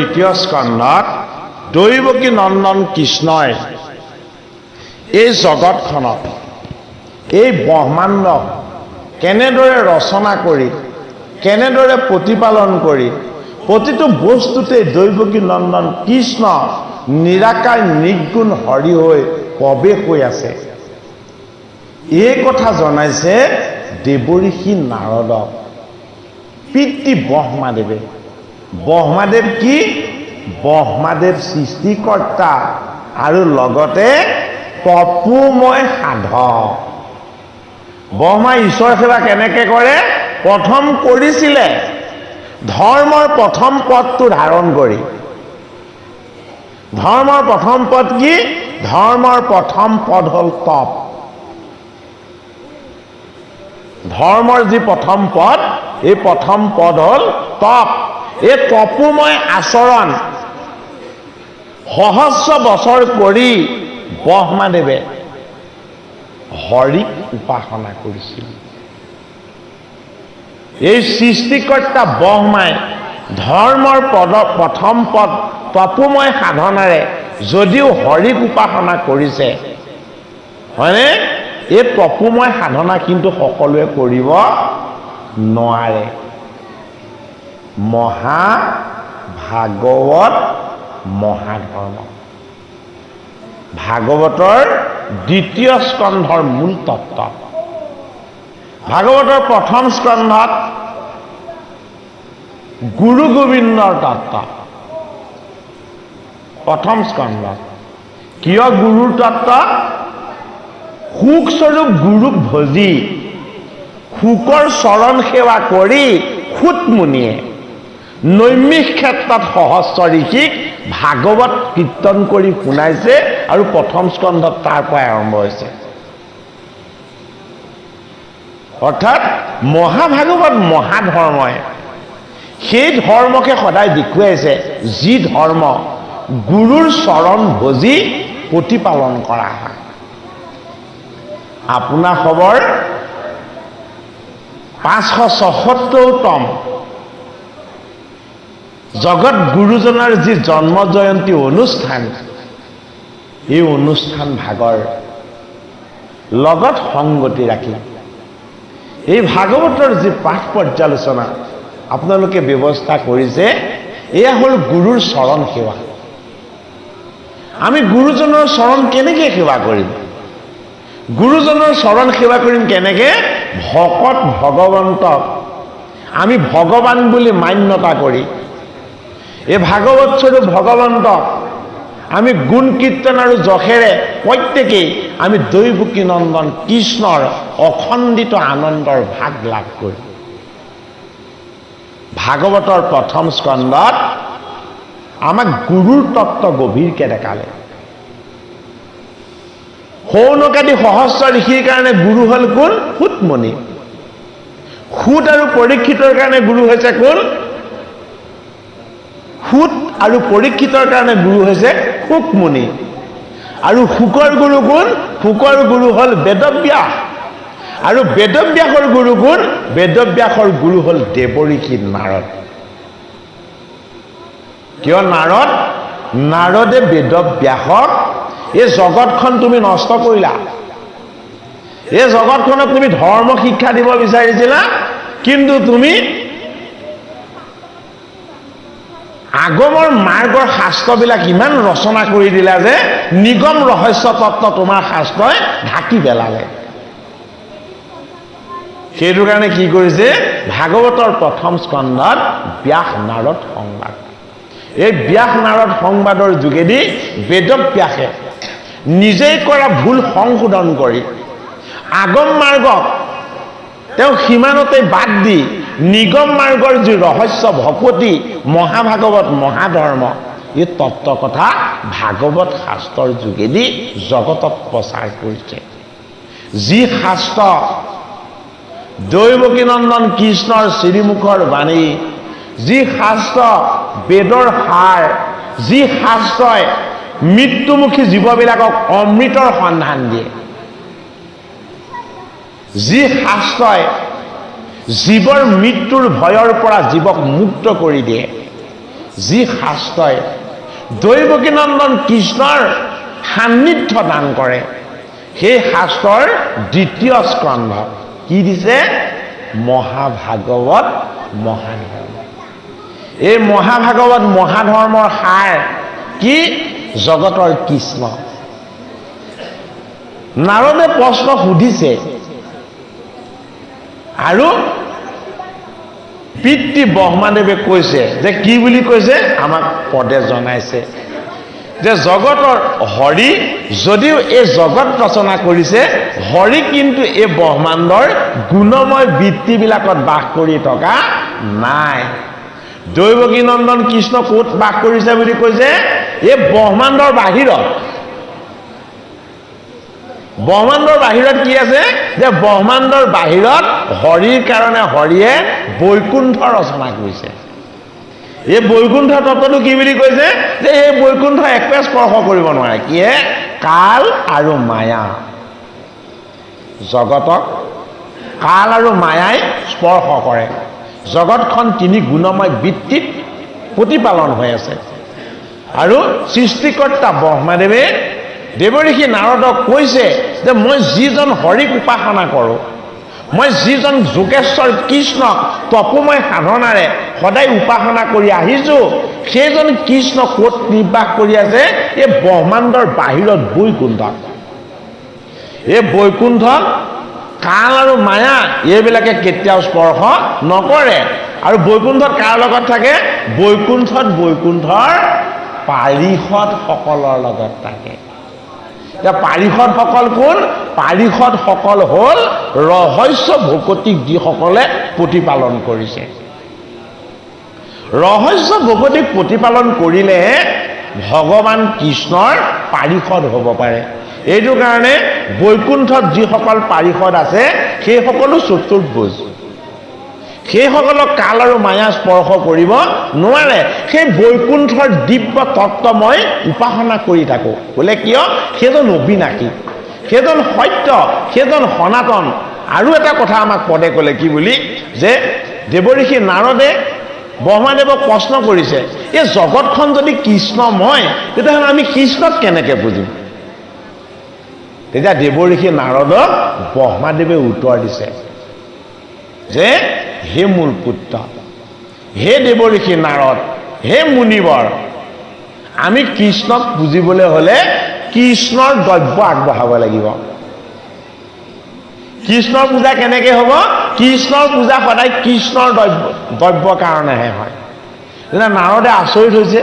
দ্বিতীয় স্কন্ধত দৈৱকী নন্দন কৃষ্ণই এই জগতখনত এই ব্ৰহ্মাণ্ডক কেনেদৰে ৰচনা কৰি কেনেদৰে প্ৰতিপালন কৰি প্ৰতিটো বস্তুতে দৈৱকী নন্দন কৃষ্ণ নিৰাকাৰ নিৰ্গুণ হৰি হৈ প্ৰৱেশ হৈ আছে এই কথা জনাইছে দেৱঋষি নাৰদক পিতৃ ব্ৰহ্মাদেৱে ব্ৰহ্মাদেৱ কি ব্ৰহ্মাদেৱ সৃষ্টিকৰ্তা আৰু লগতে তপোময় সাধক ব্ৰহ্মাই ঈশ্বৰ সেৱা কেনেকৈ কৰে প্ৰথম কৰিছিলে ধৰ্মৰ প্ৰথম পদটো ধাৰণ কৰি ধৰ্মৰ প্ৰথম পদ কি ধৰ্মৰ প্ৰথম পদ হ'ল তপ ধৰ্মৰ যি প্ৰথম পদ এই প্ৰথম পদ হ'ল তপ এই তপোময় আচৰণ সহস্ৰ বছৰ কৰি ব্ৰহ্মাদেৱে হৰিক উপাসনা কৰিছিল এই সৃষ্টিকৰ্তা ব্ৰহ্মাই ধৰ্মৰ পদৰ প্ৰথম পদ তপোময় সাধনাৰে যদিও হৰিক উপাসনা কৰিছে হয়নে এই তপোময় সাধনা কিন্তু সকলোৱে কৰিব নোৱাৰে ভাগৱত মহাধৰ্ম ভাগৱতৰ দ্বিতীয় স্কন্ধৰ মূল তত্ত্ব ভাগৱতৰ প্ৰথম স্কন্ধত গুৰু গোবিন্দৰ তত্ত্ব প্ৰথম স্কন্ধত কিয় গুৰুৰ তত্ত্ব সুখস্বৰূপ গুৰুক ভজি সুকৰ চৰণ সেৱা কৰি সুত মুনিয়ে নৈমিষ ক্ষেত্ৰত সহস্ৰ ঋষিক ভাগৱত কীৰ্তন কৰি শুনাইছে আৰু প্ৰথম স্কন্ধত তাৰ পৰাই আৰম্ভ হৈছে অৰ্থাৎ মহাভাগৱত মহাধৰ্মই সেই ধৰ্মকে সদায় দেখুৱাইছে যি ধৰ্ম গুৰুৰ চৰণ ভজি প্ৰতিপালন কৰা হয় আপোনাৰ খবৰ 577তম জগত গুৰুজনাৰ যি জন্ম জয়ন্তী অনুষ্ঠান এই অনুষ্ঠান ভাগৰ লগত সংগতি ৰাখি এই ভাগৱতৰ যি পাঠ পৰ্যালোচনা আপোনালোকে ব্যৱস্থা কৰিছে এয়া হ'ল গুৰুৰ চৰণ সেৱা আমি গুৰুজনৰ চৰণ কেনেকৈ সেৱা কৰিম গুৰুজনৰ চৰণ সেৱা কৰিম কেনেকৈ ভকত ভগৱন্তক আমি ভগৱান বুলি মান্যতা কৰি এই ভাগৱত স্বৰূপ ভগৱন্তক আমি গুণ কীৰ্তন আৰু যশেৰে প্ৰত্যেকেই আমি দৈৱকী নন্দন কৃষ্ণৰ অখণ্ডিত আনন্দৰ ভাগ লাভ কৰিম ভাগৱতৰ প্ৰথম স্কন্ধত আমাক গুৰুৰ তত্ত্ব গভীৰকৈ দেখালে সৌনকাদি সহস্ৰ ঋষিৰ কাৰণে গুৰু হ'ল কোন সুতমুনি সুত আৰু পৰীক্ষিতৰ কাৰণে গুৰু হৈছে কোন সুত আৰু পৰীক্ষিতৰ কাৰণে গুৰু হৈছে শুকমুনি আৰু শুকৰ গুৰু কোন শুকৰ গুৰু হ'ল বেদব্যাস আৰু বেদব্যাসৰ গুৰু কোন বেদব্যাসৰ গুৰু হ'ল দেৱঋষি নাৰদ কিয় নাৰদে বেদব্যাসক এই জগতখন তুমি নষ্ট কৰিলা এই জগতখনক তুমি ধৰ্ম শিক্ষা দিব বিচাৰিছিলা কিন্তু তুমি আগমৰ মাৰ্গৰ শাস্ত্ৰবিলাক ইমান ৰচনা কৰি দিলা যে নিগম ৰহস্য তত্ত্ব তোমাৰ শাস্ত্ৰই ঢাকি পেলালে সেইটো কাৰণে কি কৰিছে ভাগৱতৰ প্ৰথম স্কন্ধত ব্যাস নাৰদ সংবাদ এই ব্যাস নাৰদ সংবাদৰ যোগেদি বেদব্যাসে নিজেই কৰা ভুল সংশোধন কৰি আগম মাৰ্গক তেওঁ সীমানতে বাদ দি নিগম মাৰ্গৰ যি ৰহস্য ভকতি মহাভাগৱত মহাধৰ্ম এই তত্ত্ব কথা ভাগৱত শাস্ত্ৰৰ যোগেদি জগতত প্ৰচাৰ কৰিছে যি শাস্ত্ৰ দৈৱকী নন্দন কৃষ্ণৰ শ্ৰীমুখৰ বাণী যি শাস্ত্ৰ বেদৰ সাৰ যি শাস্ত্ৰই মৃত্যুমুখী জীৱবিলাকক অমৃতৰ সন্ধান দিয়ে যি শাস্ত্ৰই জীৱৰ মৃত্যুৰ ভয়ৰ পৰা জীৱক মুক্ত কৰি দিয়ে যি শাস্ত্ৰই দৈৱকীনন্দন কৃষ্ণৰ সান্নিধ্য দান কৰে, সেই শাস্ত্ৰৰ দ্বিতীয় স্কন্ধ কি দিছে? মহাভাগৱত মহাধৰ্ম। এই মহাভাগৱত মহাধৰ্মৰ সাৰ কি? জগতৰ কৃষ্ণ। নাৰদে প্ৰশ্ন সুধিছে আৰু পিতৃ ব্ৰহ্মাদেৱে কৈছে যে কি বুলি কৈছে? আমাক পদে জনাইছে যে জগতৰ হৰি যদিও এই জগত ৰচনা কৰিছে, হৰি কিন্তু এই ব্ৰহ্মাণ্ডৰ গুণময় বৃত্তিবিলাকত বাস কৰি থকা নাই। দৈৱকীনন্দন কৃষ্ণ ক'ত বাস কৰিছে বুলি কৈছে? এই ব্ৰহ্মাণ্ডৰ বাহিৰত। ব্ৰহ্মাণ্ডৰ বাহিৰত কি আছে? যে ব্ৰহ্মাণ্ডৰ বাহিৰত হৰিৰ কাৰণে হৰিয়ে বৈকুণ্ঠ ৰচনা কৰিছে। এই বৈকুণ্ঠ তত্ত্বটো কি বুলি কৈছে? যে এই বৈকুণ্ঠ একোৱে স্পৰ্শ কৰিব নোৱাৰে। কিয়ে? কাল আৰু মায়া। জগতক কাল আৰু মায়াই স্পৰ্শ কৰে। জগতখন তিনি গুণময় বৃত্তিত প্ৰতিপালন হৈ আছে। আৰু সৃষ্টিকৰ্তা ব্ৰহ্মাদেৱে দেৱঋষি নাৰদক কৈছে যে মই যিজন হৰিক উপাসনা কৰোঁ, মই যিজন যোগেশ্বৰ কৃষ্ণক তপময় সাধনাৰে সদায় উপাসনা কৰি আহিছোঁ, সেইজন কৃষ্ণ ক'ত নিবাস কৰি আছে? এই ব্ৰহ্মাণ্ডৰ বাহিৰত বৈকুণ্ঠত। এই বৈকুণ্ঠত কাল আৰু মায়া এইবিলাকে কেতিয়াও স্পৰ্শ নকৰে। আৰু বৈকুণ্ঠত কাৰ লগত থাকে? বৈকুণ্ঠত বৈকুণ্ঠৰ পাৰিষদসকলৰ লগত থাকে। এতিয়া পাৰিষদসকল কোন? পাৰিষদসকল হ'ল ৰহস্য ভকতিক যিসকলে প্ৰতিপালন কৰিছে। ৰহস্য ভকতিক প্ৰতিপালন কৰিলেহে ভগৱান কৃষ্ণৰ পাৰিষদ হ'ব পাৰে। এইটো কাৰণে বৈকুণ্ঠত যিসকল পাৰিষদ আছে সেইসকলো চতুৰ্ভুজ। সেইসকলক কাল আৰু মায়া স্পৰ্শ কৰিব নোৱাৰে। সেই বৈকুণ্ঠৰ দিব্য তত্ত্ব মই উপাসনা কৰি থাকোঁ। বোলে কিয়? সেইজন অবিনাশী, সেইজন সত্য, সেইজন সনাতন। আৰু এটা কথা আমাক পদে ক'লে কি বুলি? যে দেৱঋষি নাৰদে ব্ৰহ্মাদেৱক প্ৰশ্ন কৰিছে, এই জগতখন যদি কৃষ্ণময় তেতিয়াহ'লে আমি কৃষ্ণক কেনেকৈ বুজিম? তেতিয়া দেৱঋষি নাৰদক ব্ৰহ্মাদেৱে উত্তৰ দিছে যে হে মোৰ পুত্ৰ, হে দেৱঋষি নাৰদ, হে মুনিবৰ, আমি কৃষ্ণক বুজিবলৈ হ'লে কৃষ্ণৰ দ্ৰব্য আগবঢ়াব লাগিব। কৃষ্ণৰ পূজা কেনেকৈ হ'ব? কৃষ্ণৰ পূজা সদায় কৃষ্ণৰ দ্ৰব্য কাৰণেহে হয়। তেতিয়া নাৰদে আচৰিত হৈছে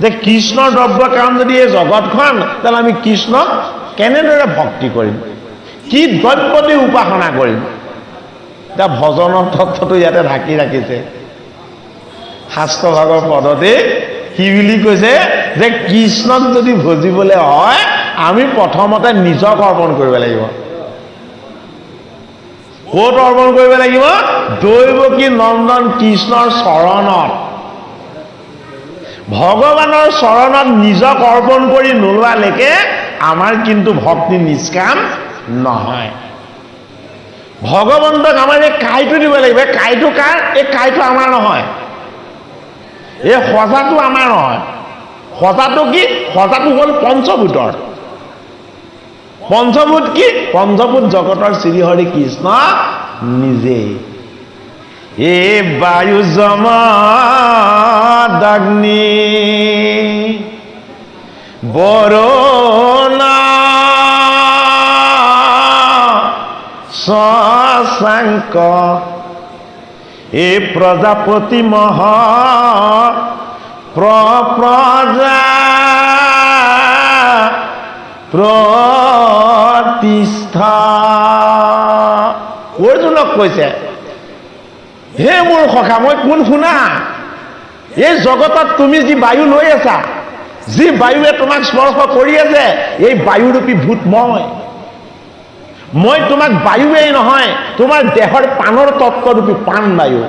যে কৃষ্ণৰ দ্ৰব্য কাৰণ যদি এই জগতখন, তেতিয়াহ'লে আমি কৃষ্ণক কেনেদৰে ভক্তি কৰিম? কি দ্ৰব্য দি উপাসনা কৰিম? এতিয়া ভজনৰ তত্ত্বটো ইয়াতে ঢাকি ৰাখিছে। শাস্ত্ৰভাগৰ পদতে কি বুলি কৈছে? যে কৃষ্ণক যদি ভজিবলৈ হয় আমি প্ৰথমতে নিজক অৰ্পণ কৰিব লাগিব। ক'ত অৰ্পণ কৰিব লাগিব? দৈৱকী নন্দন কৃষ্ণৰ চৰণত। ভগৱানৰ চৰণত নিজক অৰ্পণ কৰি নোলোৱালৈকে আমাৰ কিন্তু ভক্তি নিষ্কাম নহয়। ভগৱন্তক আমাৰ এই কাইটো দিব লাগিব। এই কাইটো কাৰ? এই কাইটো আমাৰ নহয়। এই সজাটো আমাৰ নহয়। সজাটো কি? সজাটো হ'ল পঞ্চভূতৰ। পঞ্চভূত কি? পঞ্চভূত জগতৰ শ্ৰীহৰি কৃষ্ণ নিজেই। এই বায়ু জমাদগ্নি বৰুণা শশাঙ্ক এই প্ৰজাপতি মহ প্ৰজা প্ৰতিষ্ঠা। অৰ্জুনক কৈছে, হে মোৰ সখা, মই কোন শুনা? এই জগতত তুমি যি বায়ু লৈ আছা, যি বায়ুৱে তোমাক স্পৰ্শ কৰি আছে, এই বায়ুৰূপী ভূত মই তোমাক বায়ুৱেই নহয়, তোমাৰ দেহৰ প্ৰাণৰ তত্ত্বৰূপী প্ৰাণবায়ু।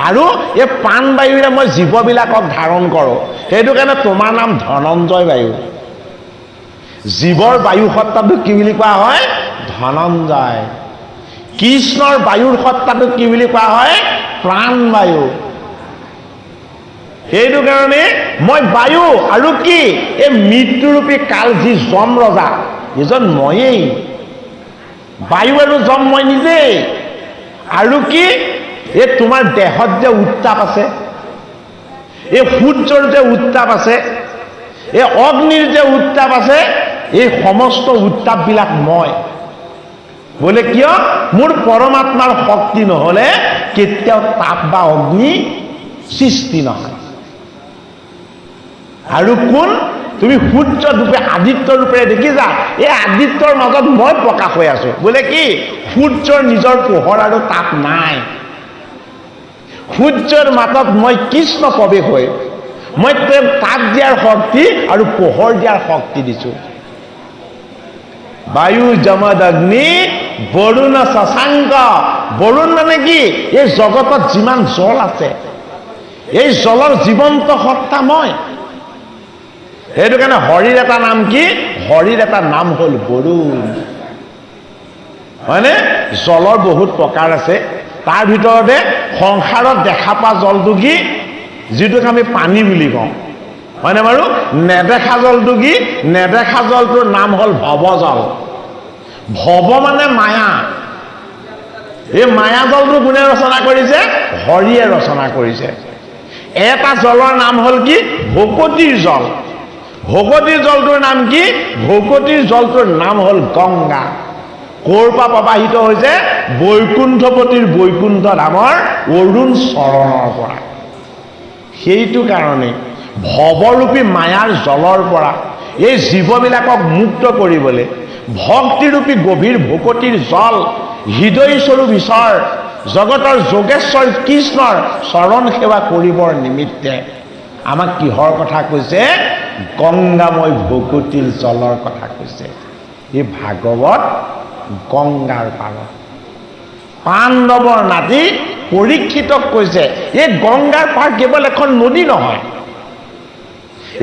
আৰু এই প্ৰাণবায়ুৰে মই জীৱবিলাকক ধাৰণ কৰোঁ। সেইটো কাৰণে তোমাৰ নাম ধনঞ্জয় বায়ু। জীৱৰ বায়ু সত্তাটোক কি বুলি কোৱা হয়? ধনঞ্জয়। কৃষ্ণৰ বায়ুৰ সত্তাটোক কি বুলি কোৱা হয়? প্ৰাণবায়ু। সেইটো কাৰণে মই বায়ু আৰু কি এই মৃত্যুৰূপী কাল যি যম ৰজা এজন ময়েই বায়ু আৰু যম মই নিজেই আৰু কি এই তোমাৰ দেহত যে উত্তাপ আছে এই সূৰ্যৰ যে উত্তাপ আছে এই অগ্নিৰ যে উত্তাপ আছে এই সমস্ত উত্তাপবিলাক মই বোলে কিয় মোৰ পৰমাত্মাৰ শক্তি নহ'লে কেতিয়াও তাপ বা অগ্নি সৃষ্টি নহয় আৰু কোন তুমি সূৰ্য ৰূপে আদিত্য ৰূপে দেখিছা এই আদিত্যৰ মাজত মই প্ৰকাশ হৈ আছো বোলে কি সূৰ্যৰ নিজৰ পোহৰ আৰু তাপ নাই সূৰ্যৰ মাজত মই কৃষ্ণ প্ৰৱেশ হৈ মই তেওঁক তাপ দিয়াৰ শক্তি আৰু পোহৰ দিয়াৰ শক্তি দিছো বায়ু যমদ অগ্নি বৰুণ শশাংক বৰুণ মানে কি এই জগতত যিমান জল আছে এই জলৰ জীৱন্ত সত্তা মই সেইটো কাৰণে হৰিৰ এটা নাম কি হৰিৰ এটা নাম হ'ল বৰুণ হয়নে জলৰ বহুত প্ৰকাৰ আছে তাৰ ভিতৰতে সংসাৰত দেখা পোৱা জলটো কি যিটোক আমি পানী বুলি কওঁ হয়নে বাৰু নেদেখা জলটো কি নেদেখা জলটোৰ নাম হ'ল ভৱজল ভৱ মানে মায়া এই মায়া জলটো কোনে ৰচনা কৰিছে হৰিয়ে ৰচনা কৰিছে এটা জলৰ নাম হ'ল কি ভকতিৰ জল ভকতিৰ জলটোৰ নাম কি ভকতিৰ জলটোৰ নাম হ'ল গংগা ক'ৰ পৰা প্ৰবাহিত হৈছে বৈকুণ্ঠপতিৰ বৈকুণ্ঠ ধামৰ অৰুণ চৰণৰ পৰা সেইটো কাৰণে ভৱৰূপী মায়াৰ জলৰ পৰা এই জীৱবিলাকক মুক্ত কৰিবলৈ ভক্তিৰূপী গভীৰ ভকতিৰ জল হৃদয় স্বৰূপ ঈশ্বৰ জগতৰ যোগেশ্বৰ কৃষ্ণৰ চৰণ সেৱা কৰিবৰ নিমিত্তে আমাক কিহৰ কথা কৈছে গংগাময় ভকতিৰ জলৰ কথা কৈছে এই ভাগৱত গংগাৰ পাৰত পাণ্ডৱৰ নাতি পৰীক্ষিতক কৈছে এই গংগাৰ পাৰ কেৱল এখন নদী নহয়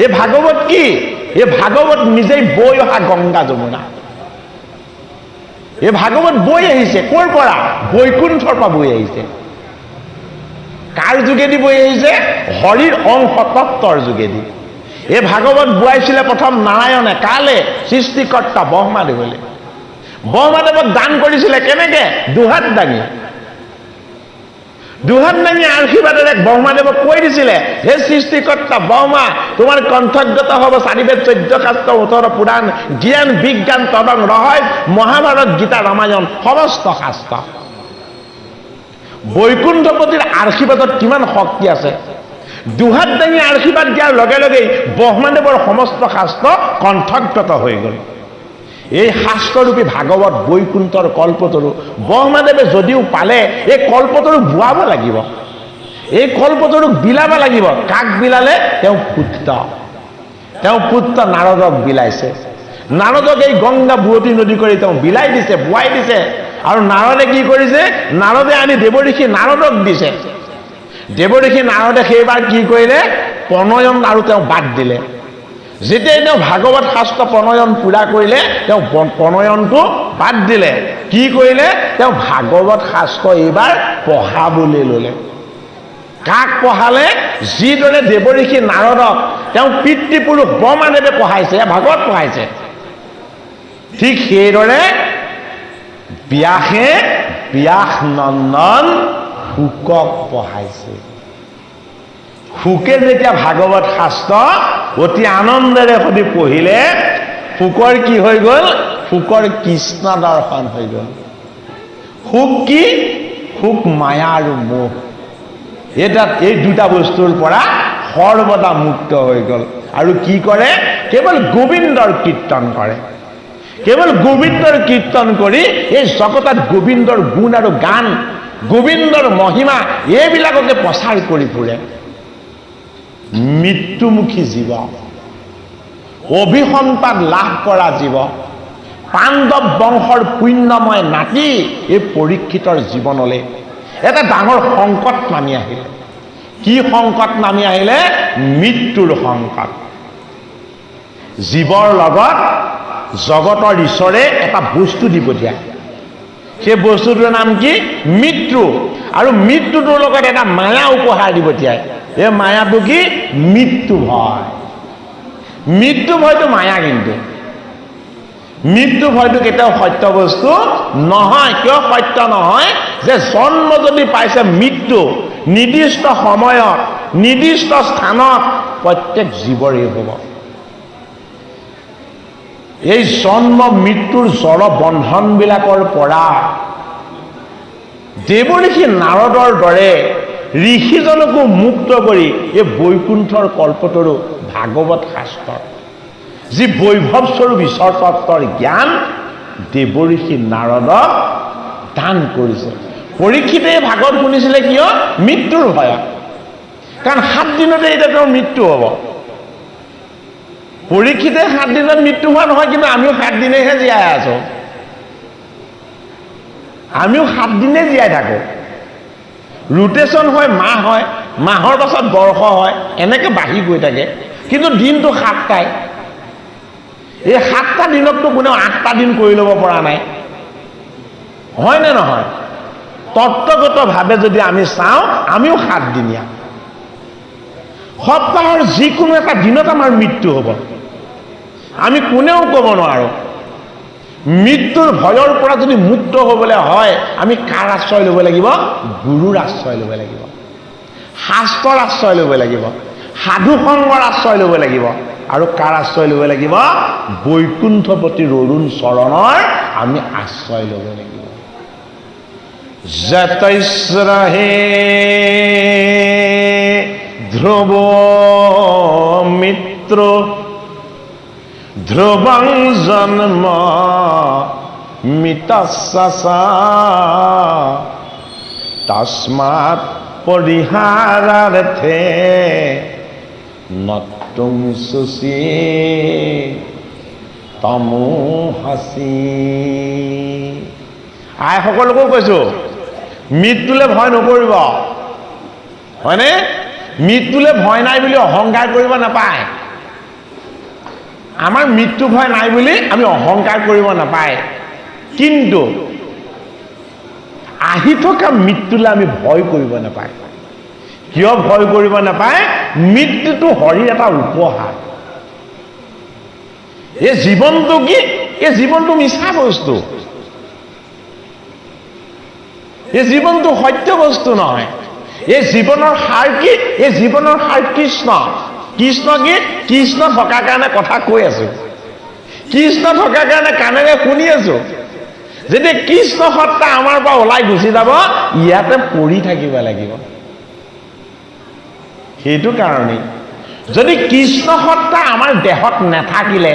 এই ভাগৱত কি এই ভাগৱত নিজেই বৈ অহা গংগা যমুনা এই ভাগৱত বৈ আহিছে ক'ৰ পৰা বৈকুণ্ঠৰ পৰা বৈ আহিছে কাৰ যোগেদি বৈ আহিছে হৰিৰ অংশ তত্বৰ যোগেদি এই ভাগৱত বোৱাইছিলে প্ৰথম নাৰায়ণে কালে সৃষ্টিকৰ্তা ব্ৰহ্মাদেৱলৈ ব্ৰহ্মাদেৱক দান কৰিছিলে কেনেকে দুহাত দাঙি আশীৰ্বাদেৰে ব্ৰহ্মাদেৱক কৈ দিছিলে হে সৃষ্টিকৰ্তা ব্ৰহ্মা তোমাৰ কণ্ঠগত হ'ব 4 বেদ 14 শাস্ত্ৰ 18 পুৰাণ জ্ঞান বিজ্ঞান তদং ৰহস্য মহাভাৰত গীতা ৰামায়ণ সমস্ত শাস্ত্ৰ বৈকুণ্ঠপতিৰ আশীৰ্বাদত কিমান শক্তি আছে দুহাত দাঙি আশীৰ্বাদ দিয়াৰ লগে লগেই ব্ৰহ্মাদেৱৰ সমস্ত শাস্ত্ৰ কণ্ঠগত হৈ গ'ল এই শাস্ত্ৰৰূপী ভাগৱত বৈকুণ্ঠৰ কল্পতৰু ব্ৰহ্মাদেৱে যদিও পালে এই কল্পতৰু বোৱাব লাগিব এই কল্পতৰুক বিলাব লাগিব কাক বিলালে তেওঁ পুত্ৰ নাৰদক বিলাইছে নাৰদক এই গংগা বুৱতী নদী কৰি তেওঁ বিলাই দিছে বোৱাই দিছে আৰু নাৰদে কি কৰিছে নাৰদে আনি দেৱঋষি নাৰদক দিছে দেৱঋষি নাৰদে সেইবাৰ কি কৰিলে প্ৰণয়ন আৰু তেওঁ বাদ দিলে যেতিয়াই তেওঁ ভাগৱত শাস্ত্ৰ প্ৰণয়ন পূৰা কৰিলে তেওঁ প্ৰণয়নটো বাদ দিলে কি কৰিলে তেওঁ ভাগৱত শাস্ত্ৰ এইবাৰ পঢ়াবলৈ ল'লে কাক পঢ়ালে যিদৰে দেৱঋষি নাৰদক তেওঁ পিতৃপুৰুষ ব্ৰহ্মাদেৱে পঢ়াইছে ভাগৱত পঢ়াইছে ঠিক সেইদৰে ব্যাসে ব্যাস নন্দন শুকক পঢ়াইছে শুকে যেতিয়া ভাগৱত শাস্ত্ৰ অতি আনন্দেৰে সদি পঢ়িলে শুকৰ কি হৈ গ'ল শুকৰ কৃষ্ণ দৰ্শন হৈ গ'ল শুক কি শুক মায়া আৰু মোহ এই দুটা বস্তুৰ পৰা সৰ্বদা মুক্ত হৈ গ'ল আৰু কি কৰে কেৱল গোবিন্দৰ কীৰ্তন কৰে কেৱল গোবিন্দৰ কীৰ্তন কৰি এই জগতত গোবিন্দৰ গুণ আৰু গান গোবিন্দৰ মহিমা এইবিলাককে প্ৰচাৰ কৰি ফুৰে মৃত্যুমুখী জীৱ অভিসন্তান লাভ কৰা জীৱ পাণ্ডৱ বংশৰ পুণ্যময় নাতি এই পৰীক্ষিতৰ জীৱনলৈ এটা ডাঙৰ সংকট নামি আহিলে কি সংকট নামি আহিলে মৃত্যুৰ সংকট জীৱৰ লগত জগতৰ ঈশ্বৰে এটা বস্তু দি পঠিয়ায় সেই বস্তুটোৰ নাম কি মৃত্যু আৰু মৃত্যুটোৰ লগত এটা মায়া উপহাৰ দি পঠিয়ায় এই মায়াটো কি? মৃত্যু ভয়। মৃত্যু ভয়টো মায়া, কিন্তু মৃত্যু ভয়টো কেতিয়াও সত্য বস্তু নহয়। কিয় সত্য নহয়? যে জন্ম যদি পাইছে মৃত্যু নিৰ্দিষ্ট সময়ত নিৰ্দিষ্ট স্থানত প্ৰত্যেক জীৱৰে হ'ব। এই জন্ম মৃত্যুৰ জড় বন্ধনবিলাকৰ পৰা দেৱঋষি নাৰদৰ দৰে ঋষিজনকো মুক্ত কৰি এই বৈকুণ্ঠৰ কল্পতৰু ভাগৱত শাস্ত্ৰ, যি বৈভৱস্বৰূপ ঈশ্বৰ তত্ত্বৰ জ্ঞান দেৱঋষি নাৰদক দান কৰিছে। পৰীক্ষিতে ভাগৱত শুনিছিলে কিয়? মৃত্যুৰ ভয়ত। কাৰণ 7 দিনতে এতিয়া তেওঁৰ মৃত্যু হ'ব। পৰীক্ষিতে 7 দিনত মৃত্যু হোৱা নহয়, কিন্তু আমিও 7 দিনেহে জীয়াই আছো। আমিও 7 দিনে জীয়াই থাকো। ৰোটেশ্যন হয়, মাহ হয়, মাহৰ পাছত বৰ্ষ হয়, এনেকৈ বাঢ়ি গৈ থাকে। কিন্তু দিনটো 7টাই। এই 7টা দিনততো কোনেও 8টা দিন কৰি ল'ব পৰা নাই, হয়নে নহয়? তত্ত্বগতভাৱে যদি আমি চাওঁ, আমিও 7 দিনীয়া। সপ্তাহৰ যিকোনো এটা দিনত আমাৰ মৃত্যু হ'ব, আমি কোনেও ক'ব নোৱাৰোঁ। মৃত্যুৰ ভয়ৰ পৰা যদি মুক্ত হ'বলৈ হয়, আমি কাৰ আশ্ৰয় ল'ব লাগিব? গুৰুৰ আশ্ৰয় ল'ব লাগিব, শাস্ত্ৰৰ আশ্ৰয় ল'ব লাগিব, সাধু সংগৰ আশ্ৰয় ল'ব লাগিব। আৰু কাৰ আশ্ৰয় ল'ব লাগিব? বৈকুণ্ঠপতি অৰুণ চৰণৰ আমি আশ্ৰয় ল'ব লাগিব। যতৈশ্ৰহে ধ্ৰুৱ মিত্ৰ ধ্ৰুৱং জন্ম মিতস্যসা তস্মাৎ পৰিহাৰাৰ্থে নতুং সুচি তমোহাসি। আইসকলকো কৈছো, মৃত্যুলৈ ভয় নকৰিব, হয়নে? মৃত্যুলৈ ভয় নাই বুলি অহংকাৰ কৰিব নাপায়। আমাৰ মৃত্যু ভয় নাই বুলি আমি অহংকাৰ কৰিব নাপায়। কিন্তু আহি থকা মৃত্যুলৈ আমি ভয় কৰিব নাপায়। কিয় ভয় কৰিব নাপায়? মৃত্যুটো হৰিৰ এটা উপহাৰ। এই জীৱনটো কি? এই জীৱনটো মিছা বস্তু, এই জীৱনটো সত্য বস্তু নহয়। এই জীৱনৰ সাৰ কি? এই জীৱনৰ সাৰ কৃষ্ণ। কৃষ্ণ কি? কৃষ্ণ থকাৰ কাৰণে কথা কৈ আছো, কৃষ্ণ থকাৰ কাৰণে কাণেৰে শুনি আছো। যদি কৃষ্ণ সত্তা আমাৰ পৰা ওলাই গুচি যাব, ইয়াতে পৰি থাকিব লাগিব। সেইটো কাৰণেই যদি কৃষ্ণ সত্তা আমাৰ দেহত নাথাকিলে,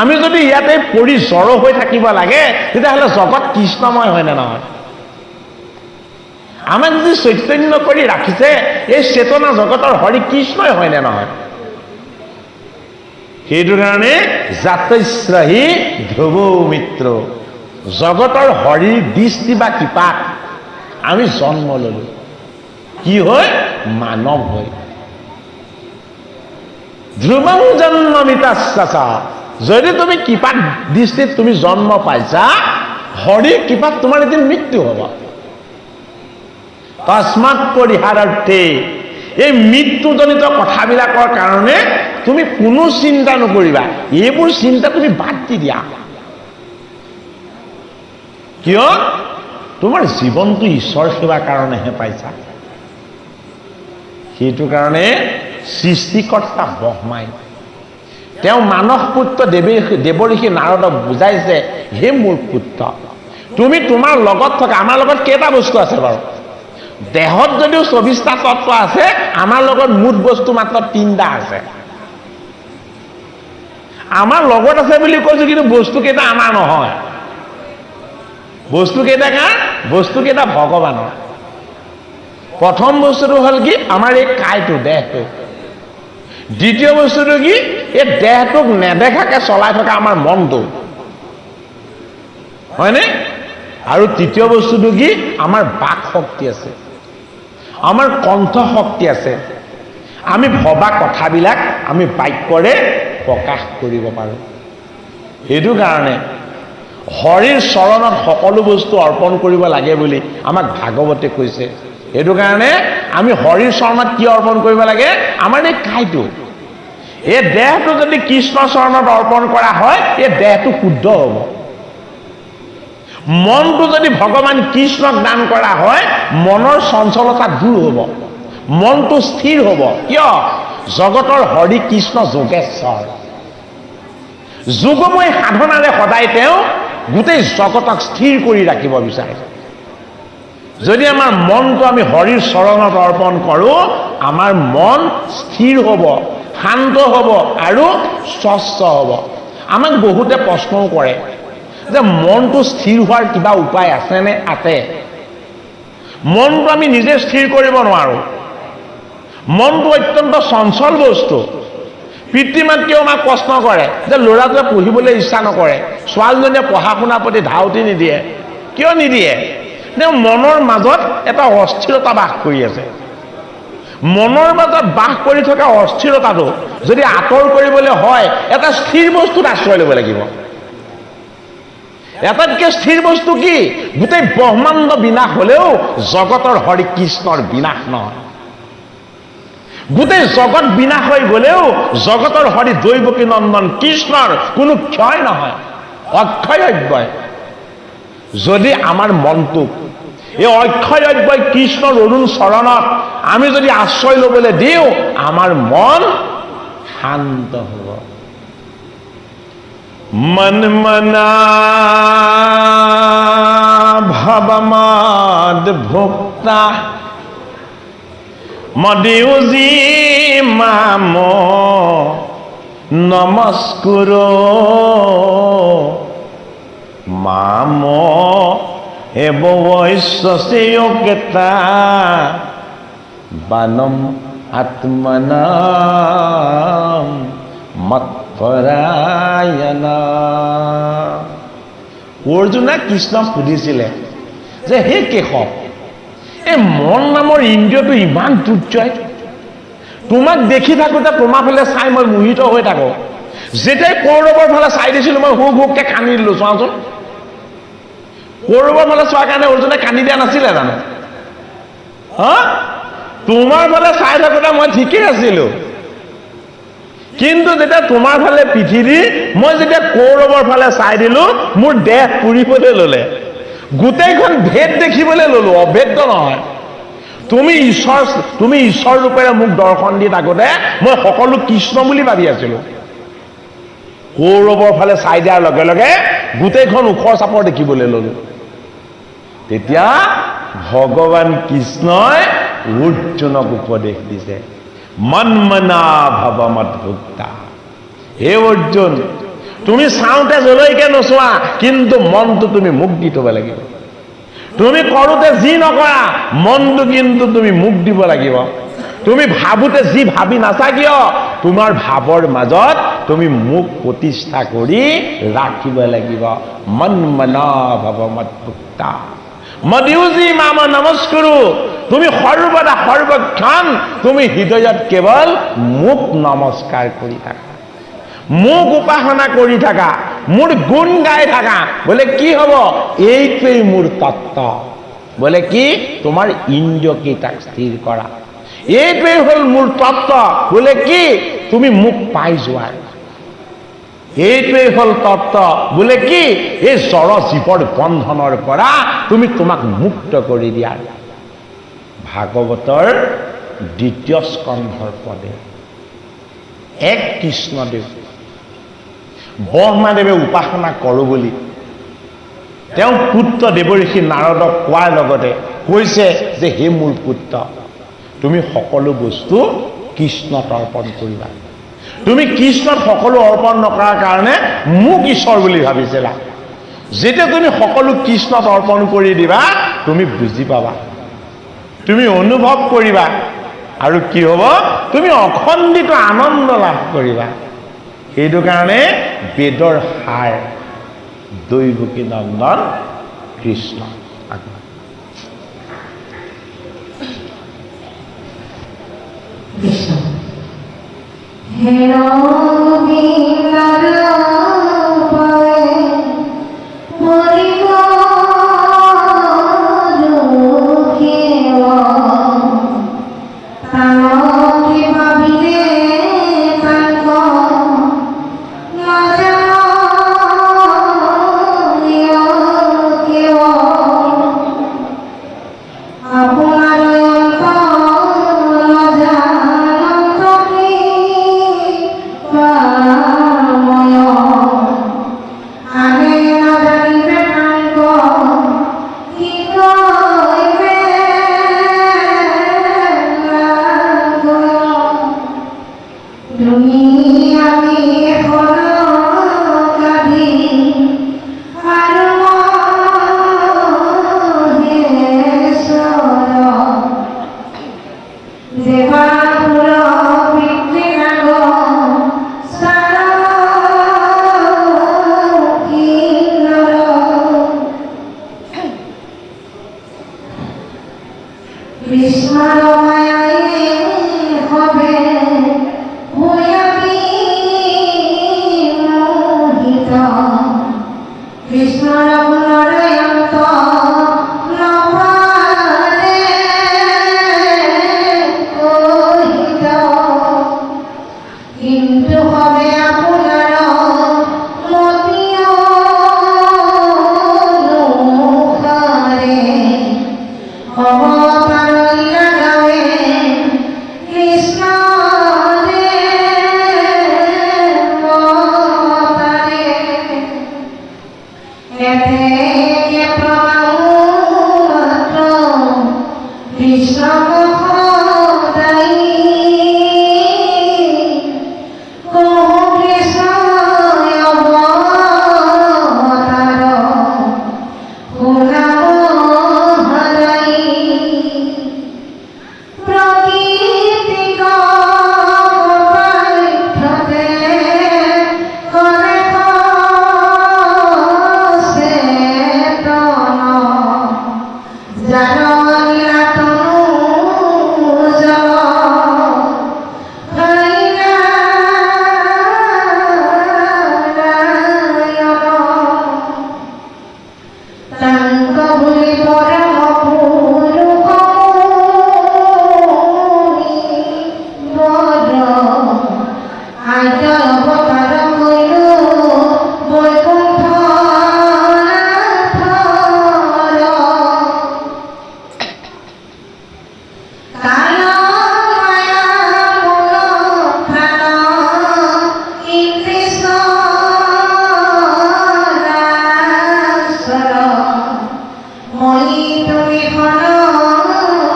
আমি যদি ইয়াতে পৰি জড় হৈ থাকিব লাগে, তেতিয়াহ'লে জগত কৃষ্ণময় হয় নে নহয়? আমাক যদি চৈতন্য কৰি ৰাখিছে, এই চেতনা জগতৰ হৰি কৃষ্ণই হয় নে নহয়? সেইটো কাৰণে জাতৈশ্ৰহী ধ্ৰুৱ মিত্ৰ, জগতৰ হৰিৰ দৃষ্টি বা কৃপাত আমি জন্ম ললো। কি হয়? মানৱ হৈ। ধ্ৰুৱং জন্ম মিতস্যসা, যদি তুমি কৃপাত দৃষ্টিত তুমি জন্ম পাইছা, হৰিৰ কৃপাত তোমাৰ এদিন মৃত্যু হ'ব। তস্মাৎ পৰিহাৰাৰ্থে, এই মৃত্যুজনিত কথাবিলাকৰ কাৰণে তুমি কোনো চিন্তা নকৰিবা। এইবোৰ চিন্তা তুমি বাদ দি দিয়া। কিয়? তোমাৰ জীৱনটো ঈশ্বৰ সেৱাৰ কাৰণেহে পাইছা। সেইটো কাৰণে সৃষ্টিকৰ্তা ব্ৰহ্মাই তেওঁ মানস পুত্ৰ দেৱঋষি নাৰদক বুজাইছে, হে মোৰ পুত্ৰ, তুমি তোমাৰ লগত থকা, আমাৰ লগত কেইটা বস্তু আছে বাৰু? দেহত যদিও 24টা তত্ত্ব আছে, আমাৰ লগত মুঠ বস্তু মাত্ৰ 3টা আছে। আমাৰ লগত আছে বুলি কৈছো, কিন্তু বস্তু কেইটা আমাৰ নহয়। বস্তু কেইটা কাৰ? বস্তু কেইটা ভগৱানৰ। প্ৰথম বস্তুটো হ'ল কি? আমাৰ এই কাইটো, দেহটো। দ্বিতীয় বস্তুটো কি? এই দেহটোক নেদেখাকে চলাই থকা আমাৰ মনটো, হয়নে? আৰু তৃতীয় বস্তুটো কি? আমাৰ বাক শক্তি আছে, আমাৰ কণ্ঠ শক্তি আছে। আমি ভবা কথাবিলাক আমি বাক্যৰে প্ৰকাশ কৰিব পাৰোঁ। সেইটো কাৰণে হৰিৰ চৰণত সকলো বস্তু অৰ্পণ কৰিব লাগে বুলি আমাক ভাগৱতে কৈছে। সেইটো কাৰণে আমি হৰিৰ চৰণত কি অৰ্পণ কৰিব লাগে? আমাৰ এই কাইটো, এই দেহটো যদি কৃষ্ণৰ চৰণত অৰ্পণ কৰা হয়, এই দেহটো শুদ্ধ হ'ব। মনটো যদি ভগৱান কৃষ্ণক দান কৰা হয়, মনৰ চঞ্চলতা দূৰ হ'ব, মনটো স্থিৰ হ'ব। কিয়? জগতৰ হৰি কৃষ্ণ যোগেশ্বৰ, যোগময় সাধনাৰে সদায় তেওঁ গোটেই জগতক স্থিৰ কৰি ৰাখিব বিচাৰে। যদি আমাৰ মনটো আমি হৰিৰ চৰণত অৰ্পণ কৰোঁ, আমাৰ মন স্থিৰ হ'ব, শান্ত হ'ব আৰু স্বচ্ছ হ'ব। আমাক বহুতে প্ৰশ্নও কৰে যে মনটো স্থিৰ হোৱাৰ কিবা উপায় আছেনে? আছে। মনটো আমি নিজে স্থিৰ কৰিব নোৱাৰোঁ। মনটো অত্যন্ত চঞ্চল বস্তু। পিতৃ মাতৃয়েও আমাক প্ৰশ্ন কৰে যে ল'ৰাটোৱে পঢ়িবলৈ ইচ্ছা নকৰে, ছোৱালীজনীয়ে পঢ়া শুনাৰ প্ৰতি ধাউতি নিদিয়ে। কিয় নিদিয়ে? তেওঁ মনৰ মাজত এটা অস্থিৰতা বাস কৰি আছে। মনৰ মাজত বাস কৰি থকা অস্থিৰতাটো যদি আঁতৰ কৰিবলৈ হয়, এটা স্থিৰ বস্তুত আশ্ৰয় ল'ব লাগিব। এটাতকৈ স্থিৰ বস্তু কি? গোটেই ব্ৰহ্মাণ্ড বিনাশ হলেও জগতৰ হৰি কৃষ্ণৰ বিনাশ নহয়। গোটেই জগত বিনাশ হৈ গলেও জগতৰ হৰি দৈৱকী নন্দন কৃষ্ণৰ কোনো ক্ষয় নহয়, অক্ষয় অব্যয়। যদি আমাৰ মনটোক এই অক্ষয় অব্যয় কৃষ্ণৰ অৰুণ চৰণত আমি যদি আশ্ৰয় ল'বলৈ দিওঁ, আমাৰ মন শান্ত হ'ব। মন মনা ভৱমদ ভোক্তা মদিউজি মাম নমস্কুৰো মাম এব বৈশ্বসেয়কেতা বানম আত্মনাম মৎপৰায়ণা। অৰ্জুনে কৃষ্ণক সুধিছিলে যে হে কেশৱ, এই মন নামৰ ইন্দ্ৰিয়টো ইমান দুৰ্জয়, তোমাক দেখি থাকোঁতে তোমাৰ ফালে চাই মই মোহিত হৈ থাকোঁ। যেতিয়াই কৌৰৱৰ ফালে চাই দিছিলোঁ মই হুক হুককৈ কান্দি দিলোঁ। চোৱাচোন, কৌৰৱৰ ফালে চোৱাৰ কাৰণে অৰ্জুনে কান্দি দিয়া নাছিলে জানো? তোমাৰ ফালে চাই থাকোঁতে মই ঠিকেই আছিলোঁ, কিন্তু যেতিয়া তোমাৰ ফালে পিঠি দি মই যেতিয়া কৌৰৱৰ ফালে চাই দিলোঁ, মোৰ দেহ পুৰিবলৈ ল'লে, গোটেইখন ভেদ দেখিবলৈ ল'লো। অভেদ্য নহয়। তুমি ঈশ্বৰ ৰূপেৰে মোক দৰ্শন দি থাকোঁতে মই সকলো কৃষ্ণ বুলি ভাবি আছিলোঁ। কৌৰৱৰ ফালে চাই দিয়াৰ লগে লগে গোটেইখন ওখৰ চাপৰ দেখিবলৈ ল'লো। তেতিয়া ভগৱান কৃষ্ণই অৰ্জুনক উপদেশ দিছে, মন মনা ভৱমদ ভোক্তা। হে অৰ্জুন, তুমি চাওঁতে জলৈকে নোচোৱা, কিন্তু মনটো তুমি মোক দি থব লাগিব। তুমি কৰোঁতে যি নকৰা, মনটো কিন্তু তুমি মোক দিব লাগিব। তুমি ভাবোঁতে যি ভাবি নাছা কিয়, তোমাৰ ভাৱৰ মাজত তুমি মোক প্ৰতিষ্ঠা কৰি ৰাখিব লাগিব। মন মনা ভৱমদ ভোক্তা মদিউজি মাম নমস্কুৰো। তুমি সৰ্বদা সৰ্বক্ষণ তুমি হৃদয়ত কেৱল মোক নমস্কাৰ কৰি থাকা, মোক উপাসনা কৰি থাকা, মোৰ গুণ গাই থাকা। বোলে কি হ'ব? এইটোৱেই মোৰ তত্ত্ব। বোলে কি? তোমাৰ ইন্দ্ৰিয়কেইটাক স্থিৰ কৰা। এইটোৱেই হ'ল মোৰ তত্ত্ব। বোলে কি? তুমি মোক পাই যোৱা। এইটোৱেই হ'ল তত্ত্ব। বোলে কি? এই জড় জীৱৰ বন্ধনৰ পৰা তুমি তোমাক মুক্ত কৰি দিয়া। ভাগৱতৰ 2য় স্কন্ধৰ পদে এক কৃষ্ণদেৱ ব্ৰহ্মাদেৱে উপাসনা কৰোঁ বুলি তেওঁ পুত্ৰ দেৱঋষি নাৰদক কোৱাৰ লগতে কৈছে যে হে মোৰ পুত্ৰ, তুমি সকলো বস্তু কৃষ্ণত অৰ্পণ কৰিবা। তুমি কৃষ্ণত সকলো অৰ্পণ নকৰাৰ কাৰণে মোক ঈশ্বৰ বুলি ভাবিছিলা। যেতিয়া তুমি সকলো কৃষ্ণত অৰ্পণ কৰি দিবা, তুমি বুজি পাবা, তুমি অনুভৱ কৰিবা, আৰু কি হ'ব? তুমি অখণ্ডিত আনন্দ লাভ কৰিবা। সেইটো কাৰণে বেদৰ সাৰ দৈৱকী নন্দন কৃষ্ণ। কৃষ্ণৰ মায়াই হবে হয়াবি মোহিত কৃষ্ণৰ গুণৰে অন্ত নভাৰে কহিত কিন্তু হবে আপোনাৰ মতিয় অনুসাৰে অৱতাৰলীলা গাৱে কৃষ্ণৰে মতাৰে এতে প্ৰমাণ মাত্ৰ কৃষ্ণক সদায় কহো কৃষ্ণই অৱতাৰ শুনাব হৰাই প্ৰকৃতিক পাঠ্যতে কৰে চেতন জানলা তনু জল তাঙ্ক বুলি পৰম পুৰুষ বদ আদ্য অৱতাৰ কৰিলো বৈকুণ্ঠনাথৰ কাল মায়া মূল প্ৰাণ কৃষ্ণ মলি তুমি হনকাদি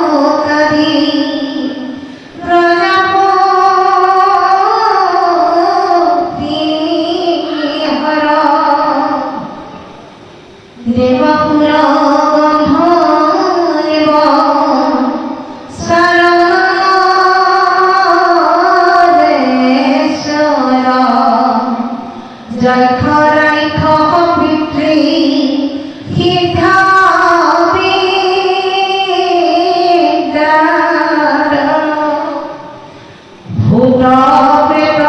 প্ৰজাপতি হৰ দেৱপুৰ গন্ধৰ্ব শৰণেশ্বৰ যক্ষ ৰাক্ষ পিতৃ সিদ্ধ বিদ্যাৰ ভূত প্ৰেত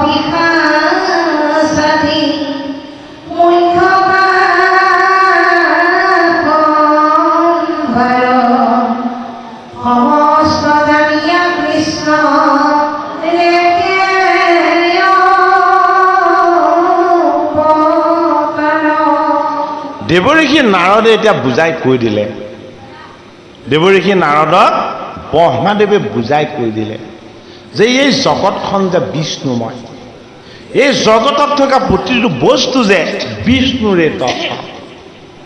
পিশাচাদি মুখ্য সম্ভাৰ সমস্ত জানিয়া কৃষ্ণ দেৱঋষি নাৰদে এতিয়া বুজাই কৈ দিলে দেৱঋষি নাৰদক ব্ৰহ্মাদেৱে বুজাই কৈ দিলে যে এই জগতখন যে বিষ্ণুময় এই জগতত থকা প্ৰতিটো বস্তু যে বিষ্ণুৰে তত্ত্ব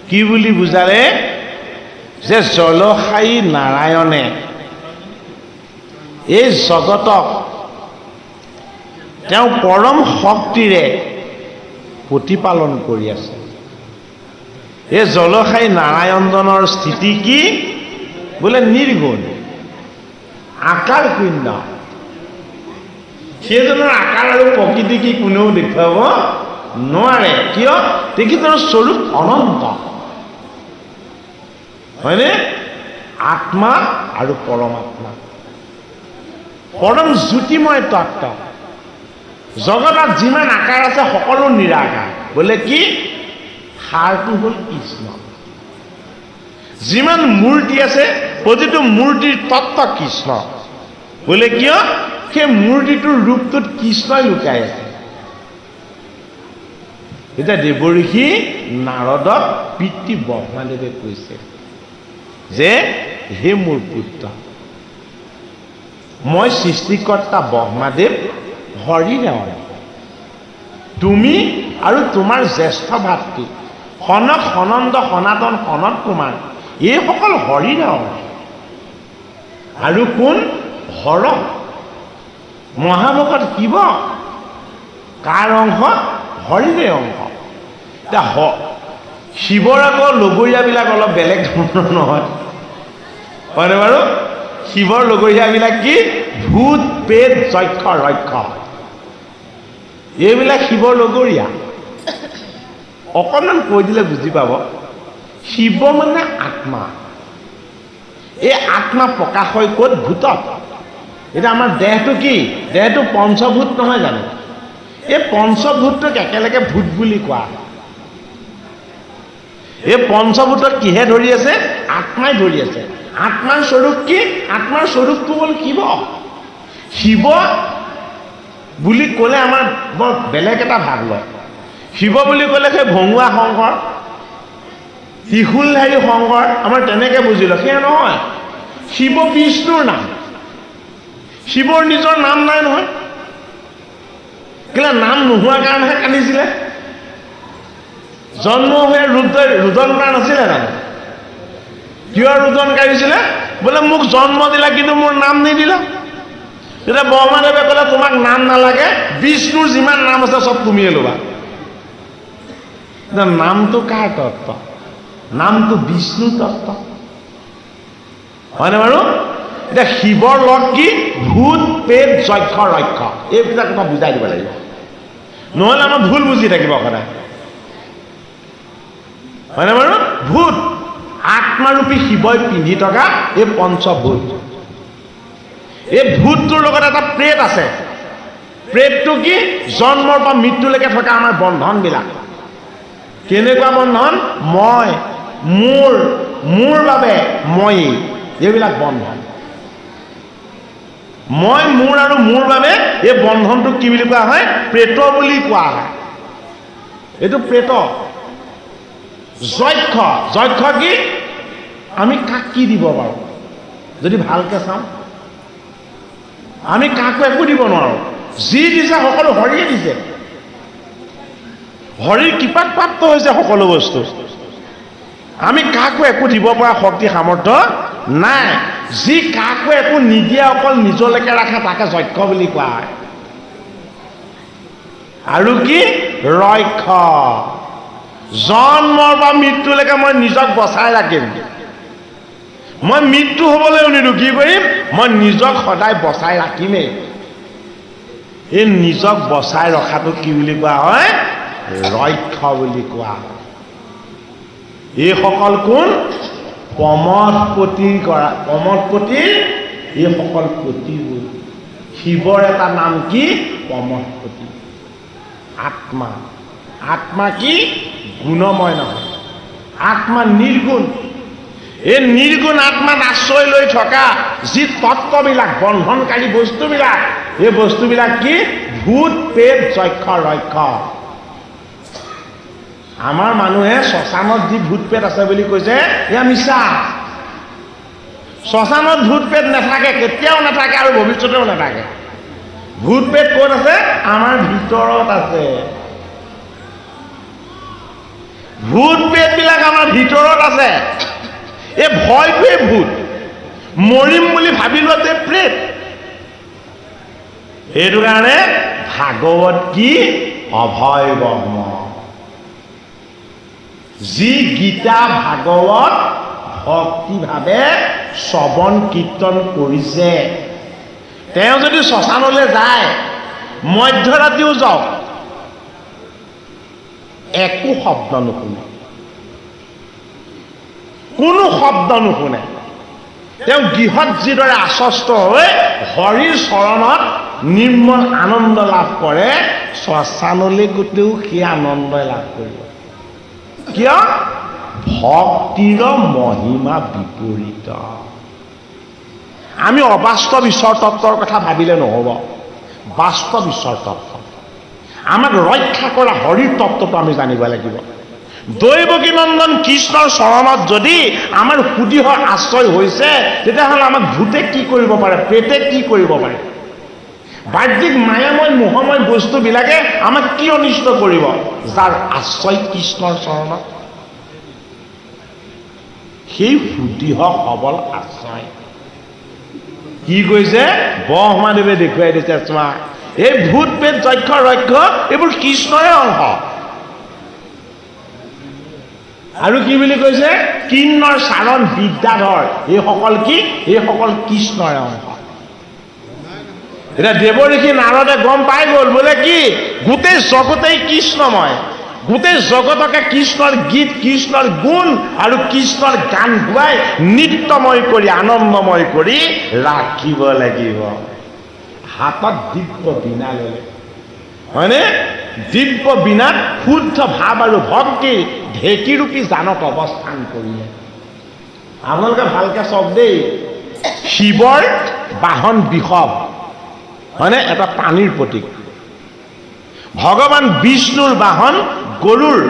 কি বুলি বুজালে যে জলসায়ী নাৰায়ণে এই জগতক তেওঁ পৰম শক্তিৰে প্ৰতিপালন কৰি আছে এই জলসায়ী নাৰায়ণজনৰ স্থিতি কি বোলে নিৰ্গুণ আকাৰ শূন্য সেইজনৰ আকাৰ আৰু প্ৰকৃতি কি কোনেও দেখুৱাব নোৱাৰে কিয় তেখেতৰ স্বৰূপ অনন্ত হয়নে আত্মা আৰু পৰমাত্মা পৰম জ্যোতিময় তত্ত্ব জগতত যিমান আকাৰ আছে সকলো নিৰাকাৰ বোলে কি সাৰটো হ'ল কৃষ্ণ যিমান মূৰ্তি আছে প্ৰতিটো মূৰ্তিৰ তত্ত্ব কৃষ্ণ বোলে কিয় সেই মূৰ্তিটোৰ ৰূপটোত কৃষ্ণই লুকাই আছে এতিয়া দেৱঋষি নাৰদক পিতৃ ব্ৰহ্মাদেৱে কৈছে যে হে মোৰ পুত্ৰ মই সৃষ্টিকৰ্তা ব্ৰহ্মাদেৱ হৰিদেৱ তুমি আৰু তোমাৰ জ্যেষ্ঠ ভাতৃ সনক সনন্দ সনাতন সনত কুমাৰ এইসকল হৰিদেৱ আৰু কোন হৰ মহাভাগত শিৱ কাৰ অংশ হৰিৰে অংশ এতিয়া শিৱৰ আকৌ লগৰীয়াবিলাক অলপ বেলেগ ধৰণৰ নহয় হয়নে বাৰু শিৱৰ লগৰীয়াবিলাক কি ভূত প্ৰেত যক্ষ ৰক্ষ এইবিলাক শিৱৰ লগৰীয়া অকণমান কৈ দিলে বুজি পাব শিৱ মানে আত্মা এই আত্মা প্ৰকাশ হয় ক'ত? ভূতত। এতিয়া আমাৰ দেহটো কি? দেহটো পঞ্চভূত নহয় জানো? এই পঞ্চভূতটোক একেলগে ভূত বুলি কোৱা। এই পঞ্চভূতত কিহে ধৰি আছে? আত্মাই ধৰি আছে। আত্মাৰ স্বৰূপ কি? আত্মাৰ স্বৰূপটো হ'ল শিৱ। শিৱ বুলি ক'লে আমাৰ বৰ বেলেগ এটা ভাগ লয়। শিৱ বুলি ক'লে সেই ভঙুৱা শংকৰ, ত্ৰিশূলধাৰী শংকৰ, আমাৰ তেনেকৈ বুজি লয়। সেয়া নহয়, শিৱ বিষ্ণুৰ নাম। শিৱৰ নিজৰ নাম নাই নহয়। কেলে? নাম নোহোৱাৰ কাৰণেহে কান্দিছিলে। জন্ম হৈ ৰোদন কৰা নাছিলে জানো? কিয় ৰোদন কাঢ়িছিলে? বোলে মোক জন্ম দিলা কিন্তু মোৰ নাম নিদিলা। তেতিয়া ব্ৰহ্মাদেৱে ক'লে তোমাক নাম নালাগে, বিষ্ণুৰ যিমান নাম আছে চব তুমিয়ে ল'বা। নামটো কাৰ তত্ত্ব? নামটো বিষ্ণুৰ তত্ত্ব, হয়নে বাৰু? এতিয়া শিৱৰ লগ কি? ভূত, প্ৰেত, যক্ষ, ৰক্ষ। এইবিলাক কথা বুজাই দিব লাগিব, নহ'লে আমাৰ ভুল বুজি থাকিব সদায়, হয়নে বাৰু? ভূত, আত্মাৰূপী শিৱই পিন্ধি থকা এই পঞ্চভূত। এই ভূতটোৰ লগত এটা প্ৰেত আছে। প্ৰেতটো কি? জন্মৰ পৰা মৃত্যুলৈকে থকা আমাৰ বন্ধনবিলাক। কেনেকুৱা বন্ধন? মই, মোৰ বাবে মই, এইবিলাক বন্ধন। মই, মোৰ আৰু মোৰ বাবে এই বন্ধনটোক কি বুলি কোৱা হয়? প্ৰেত বুলি কোৱা হয়। এইটো প্ৰেত। যক্ষ, যক্ষ কি? আমি কাক কি দিব পাৰোঁ? যদি ভালকৈ চাওঁ, আমি কাকো একো দিব নোৱাৰোঁ। যি দিছে সকলো হৰিয়ে দিছে। হৰিৰ কৃপাত প্ৰাপ্ত হৈছে সকলো বস্তু। আমি কাকো একো দিব পৰা শক্তি সামৰ্থ্য নাই। যি কাকো একো নিদিয়ে, অকল নিজলৈকে ৰাখে, তাকে যক্ষ বুলি কোৱা হয়। আৰু কি? ৰক্ষ। জন্মৰ পৰা মৃত্যুলৈকে মই নিজক বচাই ৰাখিম। মই মৃত্যু হ'বলৈও নিদিওঁ। কি কৰিম? মই নিজক সদায় বচাই ৰাখিমেই। এই নিজক বচাই ৰখাটো কি বুলি কোৱা হয়? ৰক্ষ বুলি কোৱা হয়। এইসকল কোন? প্ৰমথপতিৰ কৰা, প্ৰমথপতিৰ এইসকল পতিবোৰ। শিৱৰ এটা নাম কি? প্ৰমথপতি। আত্মা। আত্মা কি? গুণময় নহয়, আত্মা নিৰ্গুণ। এই নিৰ্গুণ আত্মাত আশ্ৰয় লৈ থকা যি তত্ত্ববিলাক, বন্ধনকাৰী বস্তুবিলাক, এই বস্তুবিলাক কি? ভূত, প্ৰেত, যক্ষ, ৰক্ষ। আমাৰ মানুহে শ্মশানত যি ভূত প্ৰেত আছে বুলি কৈছে, এয়া মিছা। শ্মশানত ভূত প্ৰেত নাথাকে, কেতিয়াও নাথাকে আৰু ভৱিষ্যতেও নাথাকে। ভূত প্ৰেত ক'ত আছে? আমাৰ ভিতৰত আছে। ভূত প্ৰেতবিলাক আমাৰ ভিতৰত আছে। এই ভয়টোৱে ভূত। মৰিম বুলি ভাবি লোৱাতে প্ৰেত। সেইটো কাৰণে ভাগৱত কি? অভয় ব্ৰহ্ম। যি গীতা ভাগৱত ভক্তিভাৱে শ্ৰৱণ কীৰ্তন কৰিছে, তেওঁ যদি শ্মশানলৈ যায়, মধ্যৰাতিও যাওক, একো শব্দ নুশুনে, কোনো শব্দ নুশুনে। তেওঁ গৃহত যিদৰে আশ্বস্ত হৈ হৰিৰ চৰণত নিৰ্মল আনন্দ লাভ কৰে, শ্মশানলৈ গোটেও সেই আনন্দই লাভ কৰিব। কিয়? ভক্তিৰ মহিমা বিপৰীত। আমি অবাস্তৱ ঈশ্বৰ তত্ত্বৰ কথা ভাবিলে নহ'ব, বাস্তৱ ঈশ্বৰ তত্ত্ব। আমাক ৰক্ষা কৰা হৰিৰ তত্ত্বটো আমি জানিব লাগিব। দৈৱকী নন্দন কৃষ্ণৰ চৰণত যদি আমাৰ সুদৃঢ় আশ্ৰয় হৈছে, তেতিয়াহ'লে আমাক ভূতে কি কৰিব পাৰে? প্ৰেতে কি কৰিব পাৰে? বাহ্যিক মায়াময় মোহময় বস্তুবিলাকে আমাক কি অনিষ্ট কৰিব? যাৰ আশ্ৰয় কৃষ্ণৰ চৰণত, সেই সুদৃঢ় সবল আশ্ৰয়। কি কৈছে? ব্ৰহ্মাদেৱে দেখুৱাই দিছে, চোৱা, এই ভূত প্ৰেত যক্ষ ৰক্ষ এইবোৰ কৃষ্ণৰে অংশ। আৰু কি বুলি কৈছে? কিন্নৰ চাৰণ বিদ্যাধৰ, এইসকল কি? এইসকল কৃষ্ণৰে অংশ। এতিয়া দেৱঋষি নাৰদে গম পাই গ'ল, বোলে কি? গোটেই জগতেই কৃষ্ণময়, গোটেই জগতকে কৃষ্ণৰ গীত, কৃষ্ণৰ গুণ আৰু কৃষ্ণৰ গান গোৱাই নৃত্যময় কৰি, আনন্দময় কৰি ৰাখিব লাগিব। হাতত দিব্য বীণা ল'লে, হয়নে? দিব্য বীণাত শুদ্ধ ভাৱ আৰু ভক্তিৰ ঢেঁকীৰূপী জানত অৱস্থান কৰিলে। আপোনালোকে ভালকে চাওক দেই, শিৱৰ বাহন বৃষভ, হয়নে? এটা পানীৰ প্ৰতীক। ভগৱান বিষ্ণুৰ বাহন গৰুৰ,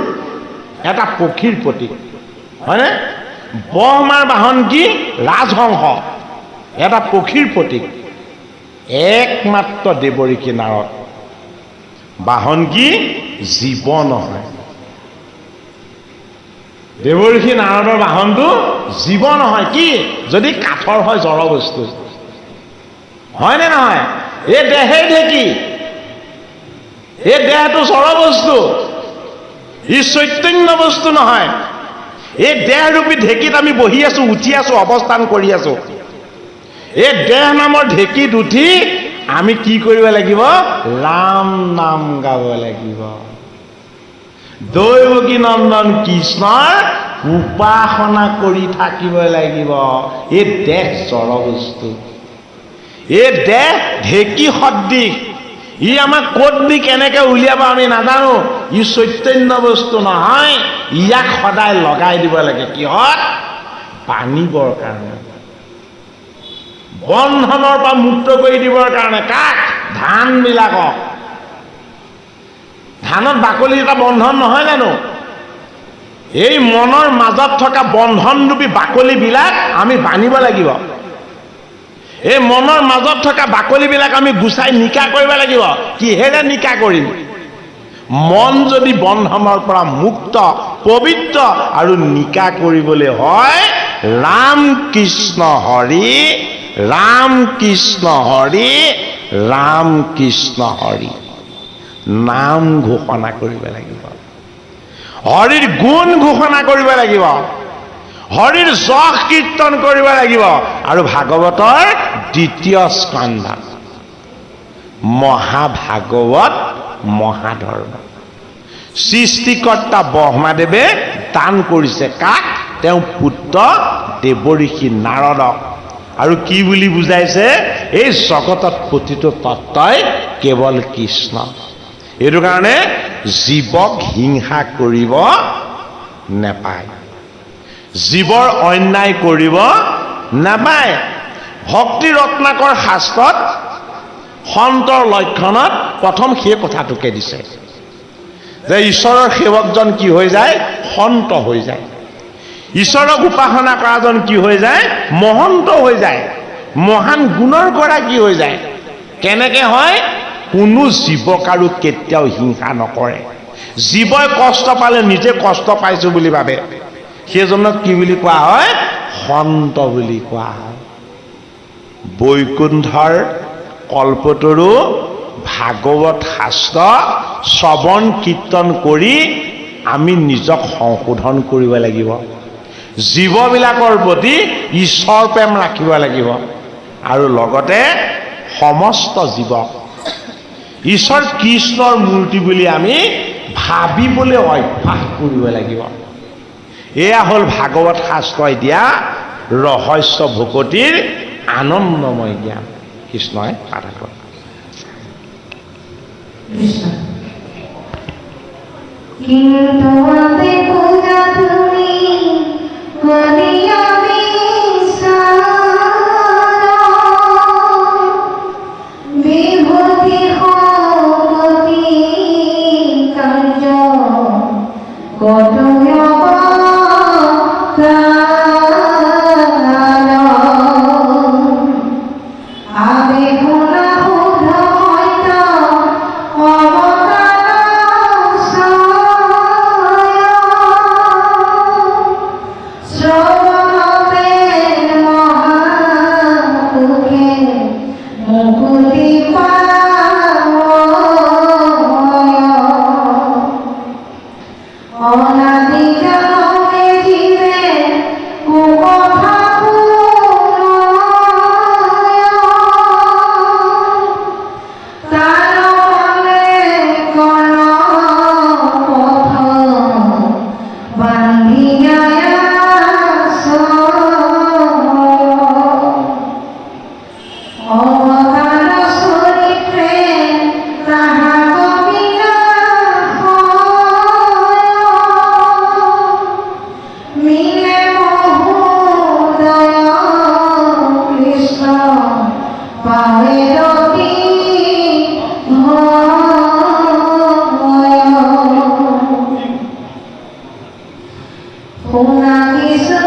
এটা পক্ষীৰ প্ৰতীক, হয়নে? ব্ৰহ্মাৰ বাহন কি? ৰাজহংস, এটা পক্ষীৰ প্ৰতীক। একমাত্ৰ দেৱঋষি নাৰদ বাহন কি? জীৱ নহয়। দেৱঋষি নাৰদৰ বাহনটো জীৱ নহয়। কি? যদি কাঠৰ হয় জড় বস্তু, হয়নে নহয়? এই দেহেই ঢেঁকী, এই দেহটো জড় বস্তু, ই চৈতন্য বস্তু নহয়। এই দেহৰূপী ঢেঁকীত আমি বহি আছো, উঠি আছো, অৱস্থান কৰি আছো। এই দেহ নামৰ ঢেঁকীত উঠি আমি কি কৰিব লাগিব? ৰাম নাম গাব লাগিব। দৈৱকী নন্দন কৃষ্ণৰ উপাসনা কৰি থাকিব লাগিব। এই দেহ জড় বস্তু, এই দেহ ঢেঁকী সদৃশ। ই আমাক ক'ত নি কেনেকে উলিয়াব আমি নাজানো। ই চৈতন্য বস্তু নহয়। ইয়াক সদায় লগাই দিব লাগে। কিহত? বানিবৰ কাৰণে, বন্ধনৰ পৰা মুক্ত কৰি দিবৰ কাৰণে। কাক? ধানবিলাকক। ধানত বাকলি এটা বন্ধন নহয় জানো? এই মনৰ মাজত থকা বন্ধনৰূপী বাকলিবিলাক আমি বান্ধিব লাগিব। এই মনৰ মাজত থকা বাকলিবিলাক আমি গুচাই নিকা কৰিব লাগিব। কিহেৰে নিকা কৰিম? মন যদি বন্ধনৰ পৰা মুক্ত, পবিত্ৰ আৰু নিকা কৰিবলৈ হয়, ৰাম কৃষ্ণ হৰি, ৰাম কৃষ্ণ হৰি, ৰাম কৃষ্ণ হৰি নাম ঘোষণা কৰিব লাগিব। হৰিৰ গুণ ঘোষণা কৰিব লাগিব। হৰিৰ যশ কীৰ্তন কৰিব লাগিব। আৰু ভাগৱতৰ দ্বিতীয় স্কন্ধত মহাভাগৱত মহাধৰ্ম সৃষ্টিকৰ্তা ব্ৰহ্মাদেৱে দান কৰিছে। কাক? তেওঁ পুত্ৰ দেৱঋষি নাৰদক। আৰু কি বুলি বুজাইছে? এই জগতত প্ৰতিটো তত্ত্বই কেৱল কৃষ্ণ। এইটো কাৰণে জীৱক হিংসা কৰিব নেপায়, জীৱৰ অন্যায় কৰিব নাপায়। ভক্তি ৰত্নাকৰ শাস্ত্ৰত সন্তৰ লক্ষণত প্ৰথম সেই কথাটোকে দিছে যে ঈশ্বৰৰ সেৱকজন কি হৈ যায়? সন্ত হৈ যায়। ঈশ্বৰক উপাসনা কৰাজন কি হৈ যায়? মহন্ত হৈ যায়। মহান গুণৰ গৰাকী হৈ যায়। কেনেকে হয়? কোনো জীৱক আৰু কেতিয়াও হিংসা নকৰে। জীৱই কষ্ট পালে নিজে কষ্ট পাইছো বুলি ভাবে, সেইজনক কি বুলি কোৱা হয়? সন্ত বুলি কোৱা হয়। বৈকুণ্ঠৰ কল্পতৰু ভাগৱত শাস্ত্ৰ শ্ৰৱণ কীৰ্তন কৰি আমি নিজক সংশোধন কৰিব লাগিব। জীৱবিলাকৰ প্ৰতি ঈশ্বৰ প্ৰেম ৰাখিব লাগিব। আৰু লগতে সমস্ত জীৱক ঈশ্বৰ কৃষ্ণৰ মূৰ্তি বুলি আমি ভাবিবলৈ অভ্যাস কৰিব লাগিব। এয়া হ'ল ভাগৱত শাস্ত্ৰই দিয়া ৰহস্য ভকতিৰ আনন্দময় জ্ঞান। কৃষ্ণই পাঠ কৰে। কিন্তু আমি পূজা তুমি করিয়া বিভূতি হপতি কার্য কত অবতার চরিত্রে তাহা কবিলা মিলে মহোদয় কৃষ্ণ পাবে রবি শুনা কিছু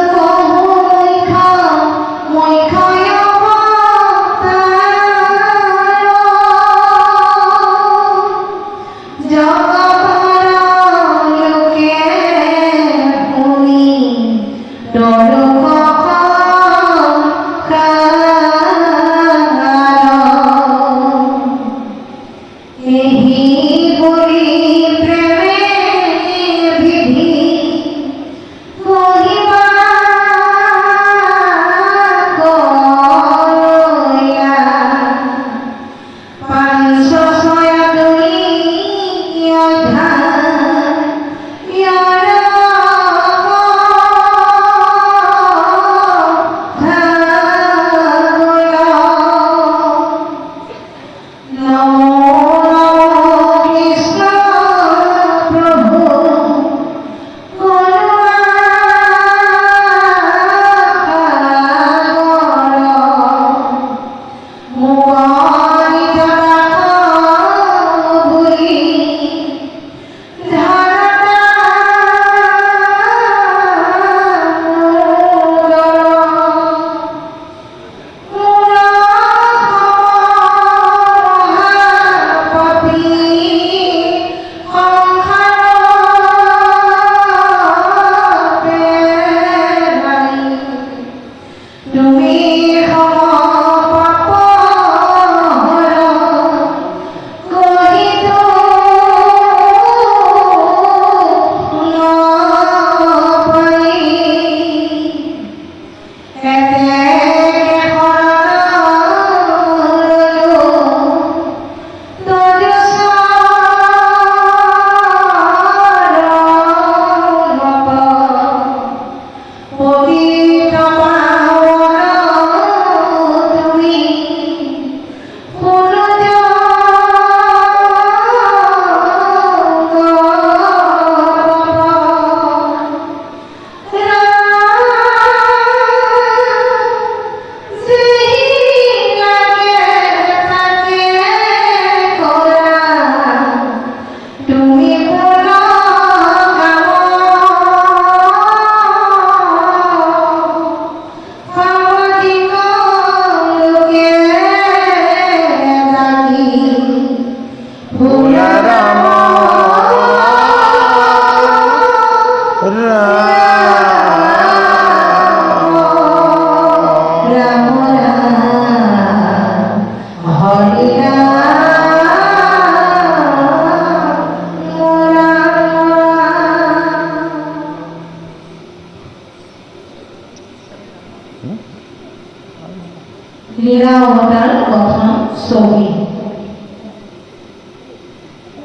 লীলা অবতার প্রথম ছবি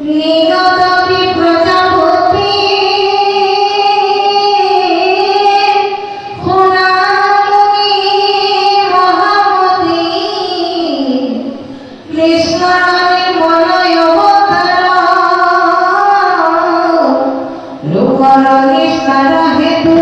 নীলদপি প্রজাপতি সোনামণি মহামতি কৃষ্ণরানী মলয় অবতার লোকর নিষ্ঠার হেতু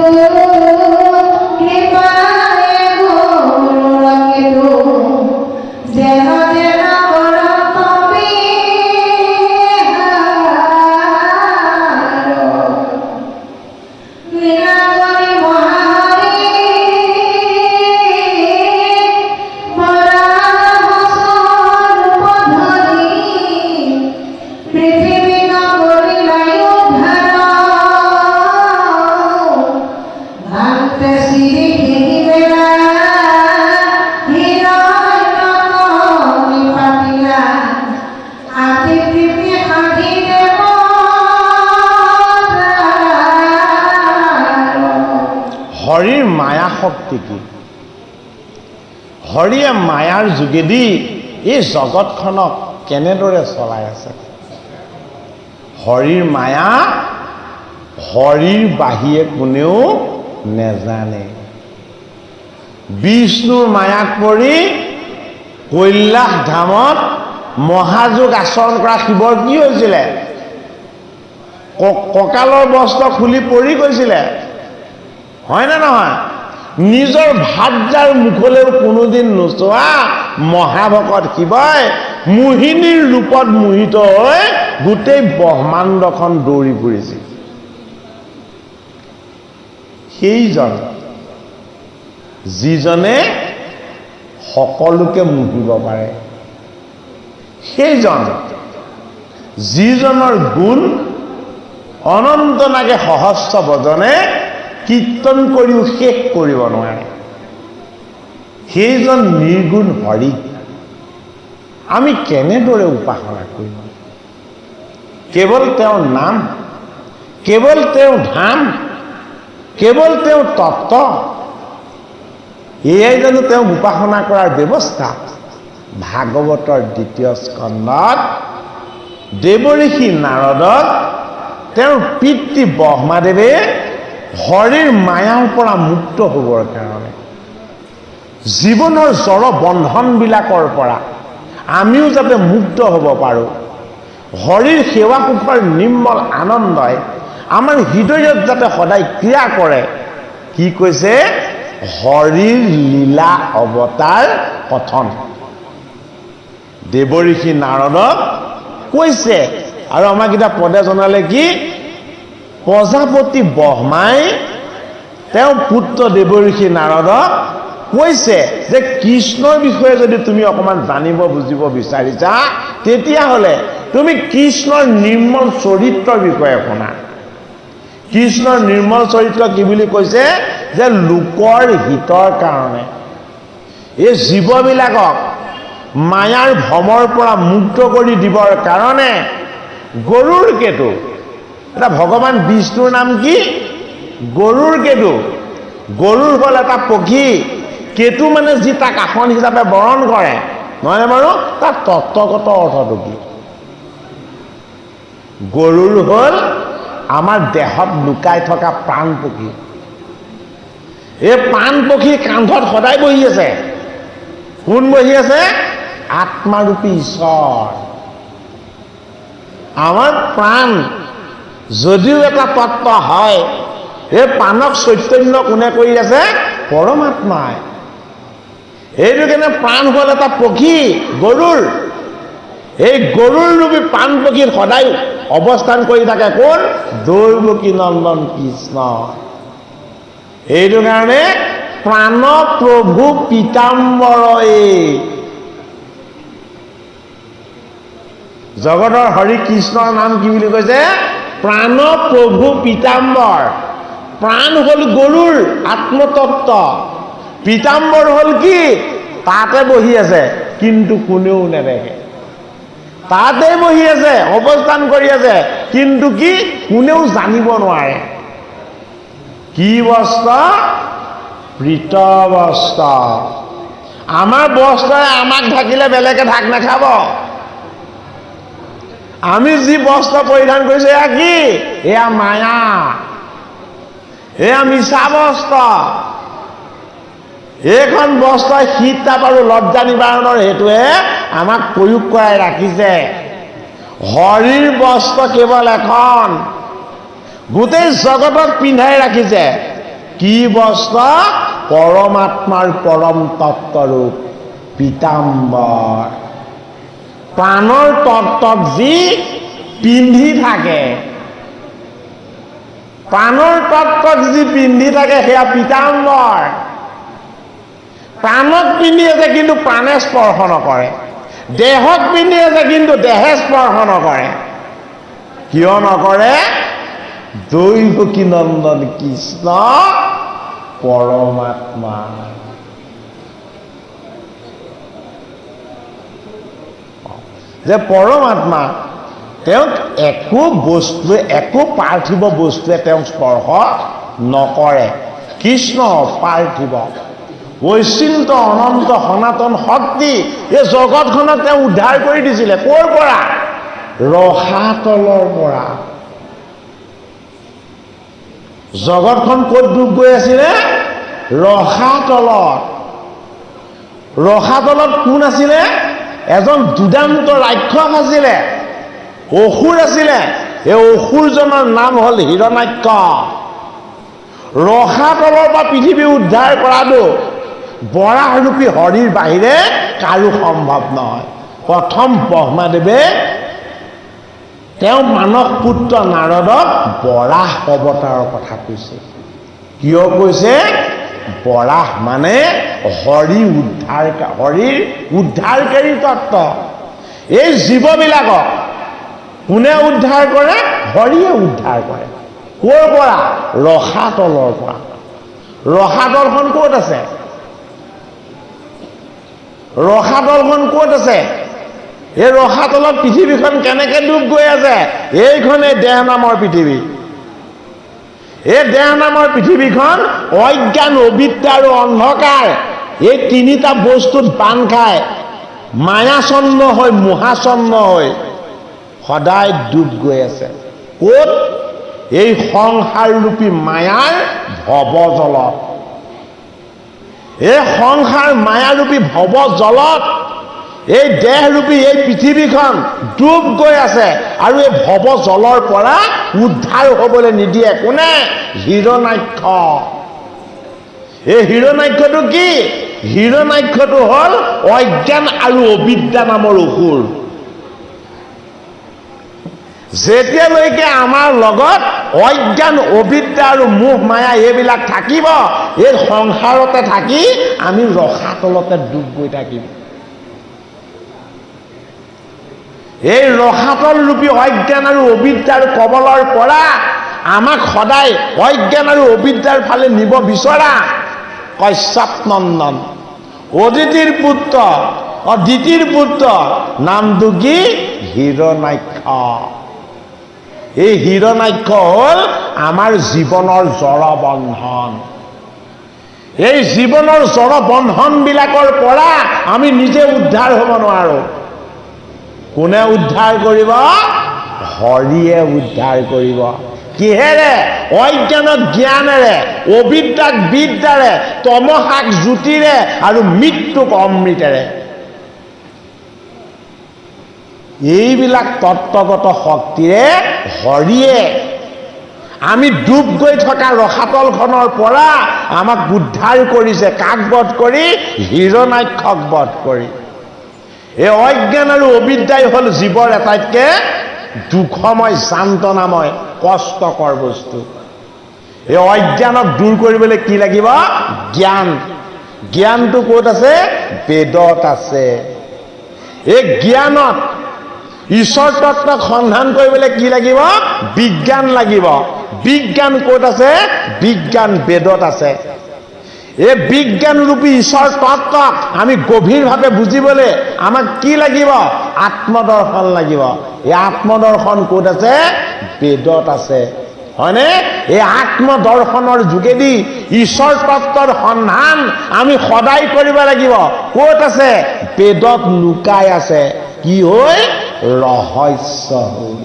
হৰিৰ মায়া শক্তি কি হৰিয়ে মায়াৰ যোগেদি এই জগতখনক কেনেদৰে চলাই আছে হৰিৰ মায়া হৰিৰ বাহিৰে কোনেও নেজানে বিষ্ণুৰ মায়াত পৰি কৈলাশ ধামত মহাযোগ আচৰণ কৰা শিৱৰ কি হৈছিলে? কঁকালৰ বস্ত্ৰ খুলি পৰি গৈছিলে, হয় নে নহয়? নিজৰ ভাতজাৰ মুখলৈও কোনোদিন নোচোৱা মহাভকত শিৱই মোহিনীৰ ৰূপত মোহিত হৈ গোটেই ব্ৰহ্মাণ্ডখন দৌৰি ফুৰিছিল। সেইজন যিজনে সকলোকে মোহিব পাৰে, সেইজন যিজনৰ গুণ অনন্ত নাগে সহস্ৰ বজনে কীৰ্তন কৰিও শেষ কৰিব নোৱাৰে, সেইজন নিৰ্গুণ হৰি আমি কেনেদৰে উপাসনা কৰিম? কেৱল তেওঁৰ নাম, কেৱল তেওঁৰ ধাম, কেৱল তেওঁৰ তত্ত্ব, এয়াই জানো তেওঁক উপাসনা কৰাৰ ব্যৱস্থা? ভাগৱতৰ 2য় স্কন্ধত দেৱঋষি নাৰদক তেওঁৰ পিতৃ ব্ৰহ্মাদেৱে হৰিৰ মায়াৰ পৰা মুক্ত হ'বৰ কাৰণে, জীৱনৰ জড় বন্ধনবিলাকৰ পৰা আমিও যাতে মুক্ত হ'ব পাৰোঁ, হৰিৰ সেৱা সুখৰ নিৰ্মল আনন্দই আমাৰ হৃদয়ত যাতে সদায় ক্ৰিয়া কৰে, কি কৈছে? হৰিৰ লীলা অৱতাৰ কথন দেৱঋষি নাৰদক কৈছে। আৰু আমাক এতিয়া পদে জনালে কি? প্ৰজাপতি ব্ৰহ্মাই তেওঁ পুত্ৰ দেৱঋষি নাৰদক কৈছে যে কৃষ্ণৰ বিষয়ে যদি তুমি অকণমান জানিব বুজিব বিচাৰিছা, তেতিয়াহ'লে তুমি কৃষ্ণৰ নিৰ্মল চৰিত্ৰৰ বিষয়ে শুনা। কৃষ্ণৰ নিৰ্মল চৰিত্ৰ কি বুলি কৈছে? যে লোকৰ হিতৰ কাৰণে, এই জীৱবিলাকক মায়াৰ ভ্ৰমৰ পৰা মুক্ত কৰি দিবৰ কাৰণে গৰুৰ কেতু, এটা ভগৱান বিষ্ণুৰ নাম কি? গৰুৰ কেতু। গৰুৰ হ'ল এটা পক্ষী, কেতু মানে যি তাক আসন হিচাপে বৰণ কৰে, নহয়নে বাৰু? তাৰ তত্ত্বগত অৰ্থটো কি? গৰুৰ হ'ল আমাৰ দেহত লুকাই থকা প্ৰাণ পক্ষী। এই প্ৰাণ পক্ষীৰ কান্ধত সদায় বহি আছে। কোন বহি আছে? আত্মাৰূপী ঈশ্বৰ। আমাৰ প্ৰাণ যদিও এটা তত্ত্ব হয়, এই প্ৰাণক চৈতন্য কোনে কৰি আছে? পৰমাত্মাই। এইটো কাৰণে প্ৰাণ হ'ল এটা পক্ষী গৰুৰ। এই গৰুৰ ৰূপী প্ৰাণ পক্ষীত সদায় অৱস্থান কৰি থাকে কোন? দৈৱকী নন্দন কৃষ্ণ। এইটো কাৰণে প্ৰাণ প্ৰভু পীতাম্বৰয়ে, জগতৰ হৰি কৃষ্ণৰ নাম কি বুলি কৈছে? প্ৰাণ প্ৰভু পীতাম্বৰ। প্ৰাণ হ'ল গৰুৰ আত্মতত্ত্ব, পীতাম্বৰ হ'ল কি? তাতে বহি আছে কিন্তু কোনেও নেদেখে, তাতে বহি আছে অৱস্থান কৰি আছে কিন্তু কি? কোনেও জানিব নোৱাৰে। কি বস্ত্ৰ? পৃত বস্ত্ৰ। আমাৰ বস্ত্ৰই আমাক ঢাকিলে বেলেগে ঢাক নাখাব। আমি যি বস্ত্ৰ পৰিধান কৰিছো এয়া কি? এয়া মায়া, এয়া মিছা বস্ত্ৰ। এইখন বস্ত্ৰই শীত তাপ আৰু লজ্জা নিবাৰণৰ হেতুৱে আমাক প্ৰয়োগ কৰাই ৰাখিছে। হৰিৰ বস্ত্ৰ কেৱল এখন, গোটেই জগতক পিন্ধাই ৰাখিছে। কি বস্ত্ৰ? পৰমাত্মাৰ পৰম তত্ত্বৰূপ পীতাম্বৰ। প্ৰাণৰ তত্ত্বক যি পিন্ধি থাকে, প্ৰাণৰ তত্ত্বক যি পিন্ধি থাকে সেয়া পীতাম্বৰ। প্ৰাণক পিন্ধি আছে কিন্তু প্ৰাণে স্পৰ্শ নকৰে, দেহক পিন্ধি আছে কিন্তু দেহে স্পৰ্শ নকৰে। কিয় নকৰে? দৈৱকী নন্দন কৃষ্ণ পৰমাত্মা। যে পৰমাত্মা, তেওঁক একো বস্তুৱে, একো পাৰ্থিৱ বস্তুৱে তেওঁক স্পৰ্শ নকৰে। কৃষ্ণ পাৰ্থিৱ, ঐচিন্ত অনন্ত সনাতন শক্তি। এই জগতখনক তেওঁ উদ্ধাৰ কৰি দিছিলে। ক'ৰ পৰা? ৰসাতলৰ পৰা। জগতখন ক'ত ডুব গৈ আছিলে? ৰসাতলত। ৰসাতলত কোন আছিলে? এজন দুদান্ত ৰাক্ষস আছিলে, অসুৰ আছিলে। এই অসুৰজনৰ নাম হ'ল হিৰণ্যাক্ষ। ৰসাতলৰ পৰা পৃথিৱী উদ্ধাৰ কৰাটো বৰাহৰূপী হৰিৰ বাহিৰে কাৰো সম্ভৱ নহয়। প্ৰথম ব্ৰহ্মাদেৱে তেওঁ মানস পুত্ৰ নাৰদক বৰাহ অৱতাৰৰ কথা কৈছে। কিয় কৈছে? বৰাহ মানে হৰিৰ উদ্ধাৰকাৰী তত্ত্ব। এই জীৱবিলাকক কোনে উদ্ধাৰ কৰে? হৰিয়ে উদ্ধাৰ কৰে। ক'ৰ পৰা? ৰসাতলৰ পৰা। ৰসাতলখন ক'ত আছে? ৰসাতলখন ক'ত আছে? এই ৰসাতলত পৃথিৱীখন কেনেকে ডুব গৈ আছে? এইখনেই দেহ নামৰ পৃথিৱী। এই দেহ নামৰ পৃথিৱীখন অজ্ঞান, অবিদ্যা আৰু অন্ধকাৰ, এই তিনিটা বস্তুত বান্ধ খাই মায়াচন্ন হৈ, মোহাচন্ন হৈ সদায় ডুব গৈ আছে। ক'ত? এই সংসাৰৰূপী মায়াৰ ভৱজলত। এই সংসাৰ মায়াৰূপী ভৱজলত এই দেহৰূপী এই পৃথিৱীখন ডুব গৈ আছে। আৰু এই ভৱজলৰ পৰা উদ্ধাৰ হ'বলৈ নিদিয়ে কোনে? হিৰণ্যাক্ষ। এই হিৰণ্যাক্ষটো কি? হিৰণ্যাক্ষটো হ'ল অজ্ঞান আৰু অবিদ্যা নামৰ অসুৰ। যেতিয়ালৈকে আমাৰ লগত অজ্ঞান, অবিদ্যা আৰু মোহ মায়া এইবিলাক থাকিব, এই সংসাৰতে থাকি আমি ৰসাতলতে ডুব গৈ থাকিম। এই ৰসাতল ৰূপী অজ্ঞান আৰু অবিদ্যাৰ কবলৰ পৰা আমাক সদায় অজ্ঞান আৰু অবিদ্যাৰ ফালে নিব বিচৰা কশ্যপ নন্দন, অদিতিৰ পুত্ৰ, দিতিৰ পুত্ৰ, নামটো কি? হিৰণ্যাক্ষ। এই হিৰণ্যাক্ষ হ'ল আমাৰ জীৱনৰ জড় বন্ধন। এই জীৱনৰ জড় বন্ধনবিলাকৰ পৰা আমি নিজে উদ্ধাৰ হ'ব নোৱাৰোঁ। কোনে উদ্ধাৰ কৰিব? হৰিয়ে উদ্ধাৰ কৰিব। কিহেৰে? অজ্ঞানক জ্ঞানেৰে, অবিদ্যাক বিদ্যাৰে, তমসাক জ্যোতিৰে আৰু মৃত্যুক অমৃতেৰে। এইবিলাক তত্ত্বগত শক্তিৰে হৰিয়ে আমি ডুব গৈ থকা ৰসাতলখনৰ পৰা আমাক উদ্ধাৰ কৰিছে। কাক বধ কৰি? হিৰণ্যাক্ষক বধ কৰি। এই অজ্ঞান আৰু অবিদ্যাই হ'ল জীৱৰ আটাইতকৈ দুখময়, যান্তনাময়, কষ্টকৰ বস্তু। এই অজ্ঞানক দূৰ কৰিবলৈ কি লাগিব? জ্ঞান। জ্ঞানটো ক'ত আছে? বেদত আছে। এই জ্ঞানত ঈশ্বৰ তত্ত্বক সন্ধান কৰিবলৈ কি লাগিব? বিজ্ঞান লাগিব। বিজ্ঞান ক'ত আছে? বিজ্ঞান বেদত আছে। এই বিজ্ঞান ৰূপী ঈশ্বৰ তত্ত্বক আমি গভীৰভাৱে বুজিবলৈ আমাক কি লাগিব? আত্মদৰ্শন লাগিব। এই আত্মদৰ্শন ক'ত আছে? বেদত আছে। হয়নে? এই আত্মদৰ্শনৰ যোগেদি ঈশ্বৰ তত্ত্বৰ সন্ধান আমি সদায় কৰিব লাগিব। ক'ত আছে? বেদত লুকাই আছে। কি হৈ? ৰহস্য হৈ।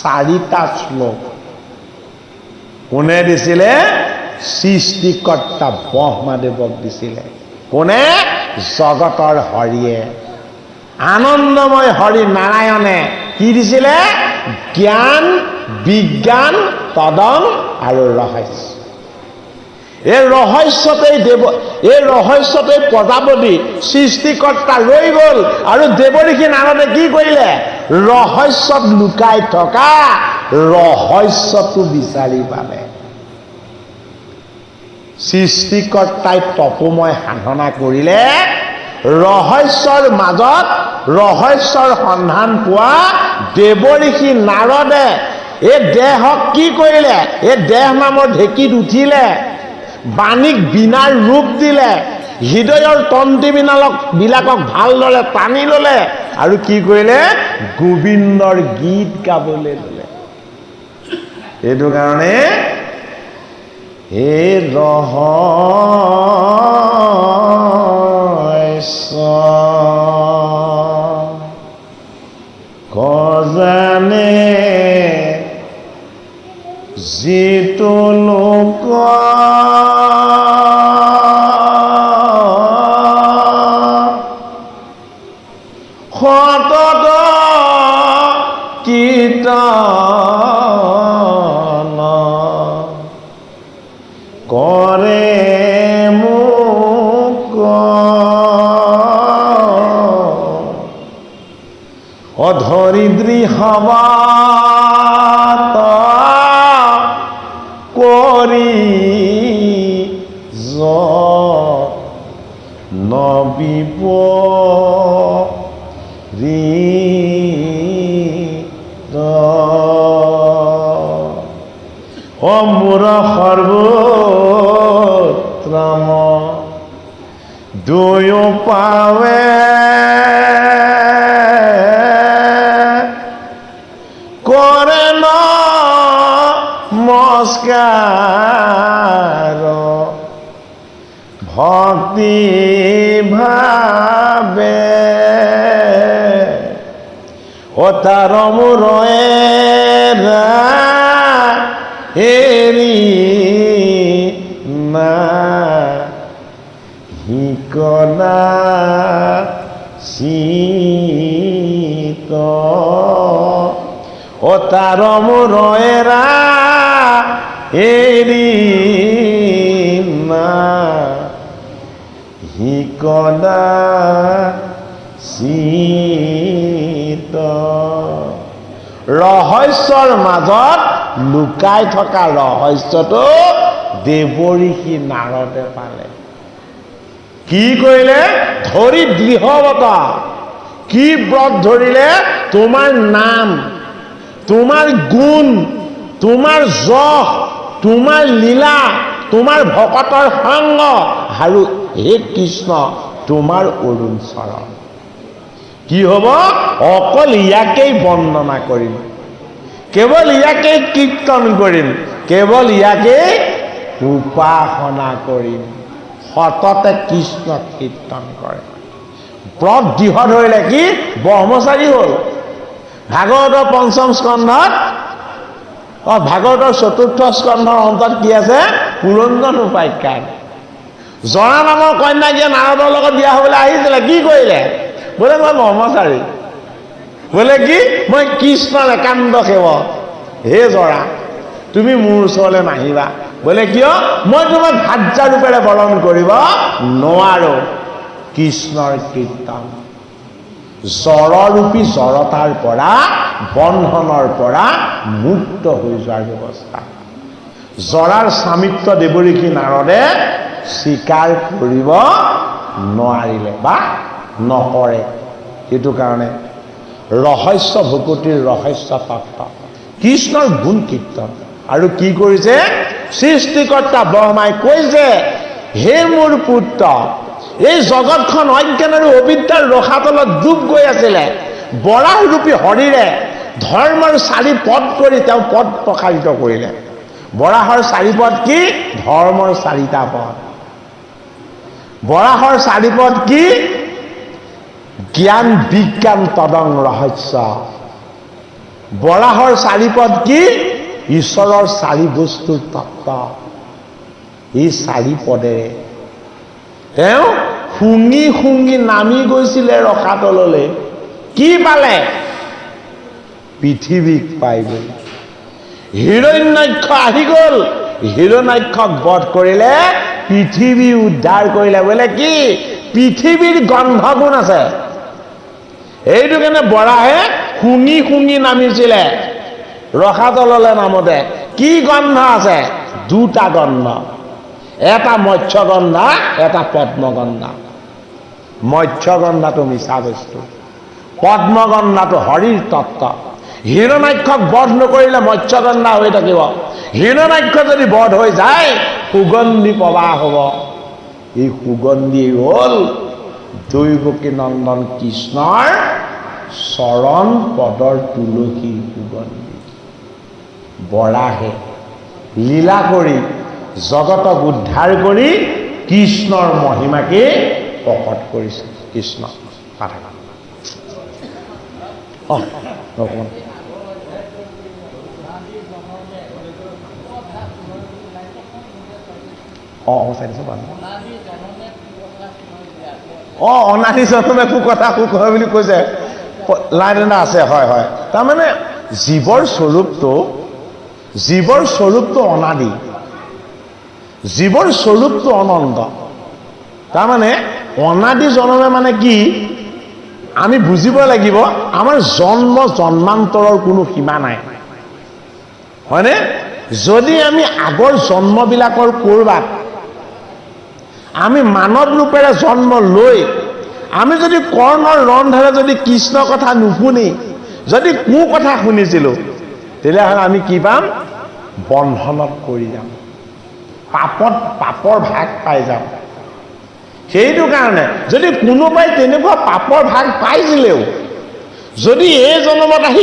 4টা শ্লোক কোনে দিছিলে? সৃষ্টিকৰ্তা ব্ৰহ্মাদেৱক দিছিলে। কোনে? জগতৰ হৰিয়ে। আনন্দময় হৰি নাৰায়ণে কি দিছিলে? জ্ঞান, বিজ্ঞান, তদং আৰু ৰহস্য। এই ৰহস্যতেই প্ৰজাপতি সৃষ্টিকৰ্তা ৰৈ গ'ল। আৰু দেৱঋষি নাৰদে কি কৰিলে? ৰহস্যত লুকাই থকা ৰহস্যটো বিচাৰি পালে। সৃষ্টিকৰ্তাই তপময় সাধনা কৰিলে। ৰহস্যৰ মাজত ৰহস্যৰ সন্ধান পোৱা দেৱঋষি নাৰদে এই দেহক কি কৰিলে? এই দেহ নামৰ ঢেঁকীত উঠিলে, বাণীক বীণাৰ ৰূপ দিলে, হৃদয়ৰ তন্ত্ৰীবিলাকক ভালদৰে টানি ল'লে আৰু কি কৰিলে? গোবিন্দৰ গীত গাবলৈ ল'লে। এইটো কাৰণে এই ৰহস্য গজানে যিটো লোক সতত কীৰ্তন কৰে মোক অধৰিদ্ৰী সবাত কৰি নবিব মোৰ সৰ্বোত্তম দুয়ো পাৱে কৰে নমস্কাৰ ভক্তি ভাবে তাৰ মূৰৰে হেৰি না হিকনা শীত তাৰ মূৰৰে হেৰি না হিকনা শীত ৰহস্যৰ মাজত লুকাই থকা ৰহস্যটো দেৱঋষি নাৰদে পালে। কি কৰিলে? ধৰি দৃঢ়বত। কি ব্ৰত ধৰিলে? তোমাৰ নাম, তোমাৰ গুণ, তোমাৰ যশ, তোমাৰ লীলা, তোমাৰ ভকতৰ সংগ আৰু হে কৃষ্ণ তোমাৰ অৰুণ চৰণ। কি হ'ব? অকল ইয়াকেই বন্দনা কৰিম, কেৱল ইয়াকেই কীৰ্তন কৰিম, কেৱল ইয়াকেই উপাসনা কৰিম। সততে কৃষ্ণ কীৰ্তন কৰে। ব্ৰত দৃঢ় ধৰিলে কি? ব্ৰহ্মচাৰী হ'ল। ভাগৱতৰ পঞ্চম স্কন্ধত ভাগৱতৰ চতুৰ্থ স্কন্ধৰ অন্তত কি আছে? পুৰঞ্জন উপাখ্যান। জৰা নামৰ কন্যাকিয়ে নাৰদৰ লগত বিয়া হ'বলৈ আহিছিলে। কি কৰিলে? বোলে মই ব্ৰহ্মচাৰী। বোলে কি? মই কৃষ্ণৰ একান্ত সেৱক। হে জৰা, তুমি মোৰ ওচৰলৈ নাহিবা। বোলে কিয়? মই তোমাক ভাৰ্যা ৰূপেৰে বৰণ কৰিব নোৱাৰো। কৃষ্ণৰ কীৰ্তন জড়ৰূপী জড়তাৰ পৰা, বন্ধনৰ পৰা মুক্ত হৈ যোৱাৰ ব্যৱস্থা। জৰাৰ স্বামিত্ব দেৱঋষি নাৰদে স্বীকাৰ কৰিব নোৱাৰিলে বা নকৰে। সেইটো কাৰণে ৰহস্য ভকতিৰ ৰহস্য তত্ত্ব কৃষ্ণৰ গুণ কীৰ্তন। আৰু কি কৰিছে? সৃষ্টিকৰ্তা ব্ৰহ্মাই কৈছে, হে মোৰ পুত্ৰ, এই জগতখন অজ্ঞান আৰু অবিদ্যাৰ ৰসাতলত ডুব গৈ আছিলে। বৰাহৰূপী হৰিৰে ধৰ্মৰ 4 পদ কৰি তেওঁ পদ প্ৰসাৰিত কৰিলে। বৰাহৰ 4 পদ কি? ধৰ্মৰ 4টা পদ। বৰাহৰ 4 পদ কি? জ্ঞান বিজ্ঞান তদং ৰহস্য। বৰাহৰ 4 পদ কি? ঈশ্বৰৰ 4 বস্তুৰ তত্ত্ব। এই 4 পদেৰে তেওঁ শুঙি শুঙি নামি গৈছিলে ৰসাতললৈ। কি পালে? পৃথিৱীক পাই গ'ল। হিৰণ্যাক্ষ আহি গ'ল। হিৰণ্যাক্ষক বধ কৰিলে, পৃথিৱী উদ্ধাৰ কৰিলে। বোলে কি? পৃথিৱীৰ গন্ধগুণ আছে। এইটো কাৰণে বৰাহে শুঙি শুঙি নামিছিলে ৰসাতললৈ নামতে। কি গন্ধ আছে? 2টা গন্ধ, এটা মৎস্যগন্ধা, এটা পদ্মগন্ধা। মৎস্যগন্ধাটো মিছা বস্তু, পদ্মগন্ধাটো হৰিৰ তত্ত্ব। হিৰণ্যাক্ষক বধ নকৰিলে মৎস্যগন্ধা হৈ থাকিব। হিৰণ্যাক্ষ যদি বধ হৈ যায়, সুগন্ধি প্ৰবাহ হ'ব। এই সুগন্ধি হ'ল দৈৱকী নন্দন কৃষ্ণৰ চৰণ পদৰ তুলসীৰ সুগন্ধি। বৰাহে লীলা কৰি জগতক উদ্ধাৰ কৰি কৃষ্ণৰ মহিমাকে প্ৰকট কৰিছে। কৃষ্ণ পাঠা অনাদি জনমে কুকথা সুখ হয় বুলি কৈছে। লাইন এটা আছে, হয় হয়। তাৰমানে জীৱৰ স্বৰূপটো অনাদি, জীৱৰ স্বৰূপটো অনন্ত। তাৰমানে অনাদি জনমে মানে কি, আমি বুজিব লাগিব আমাৰ জন্মান্তৰৰ কোনো সীমা নাই, হয়নে? যদি আমি আগৰ জন্মবিলাকৰ ক'ৰবাত আমি মানৱ ৰূপেৰে জন্ম লৈ আমি যদি কৰ্ণৰ ৰন্ধ্ৰে যদি কৃষ্ণ কথা নুশুনি যদি কু কথা শুনিছিলোঁ, তেতিয়াহ'লে আমি কি পাম? বন্ধনত পৰি যাম, পাপৰ ভাগ পাই যাম। সেইটো কাৰণে যদি কোনোবাই তেনেকুৱা পাপৰ ভাগ পাইছিলেও যদি এই জন্মত আহি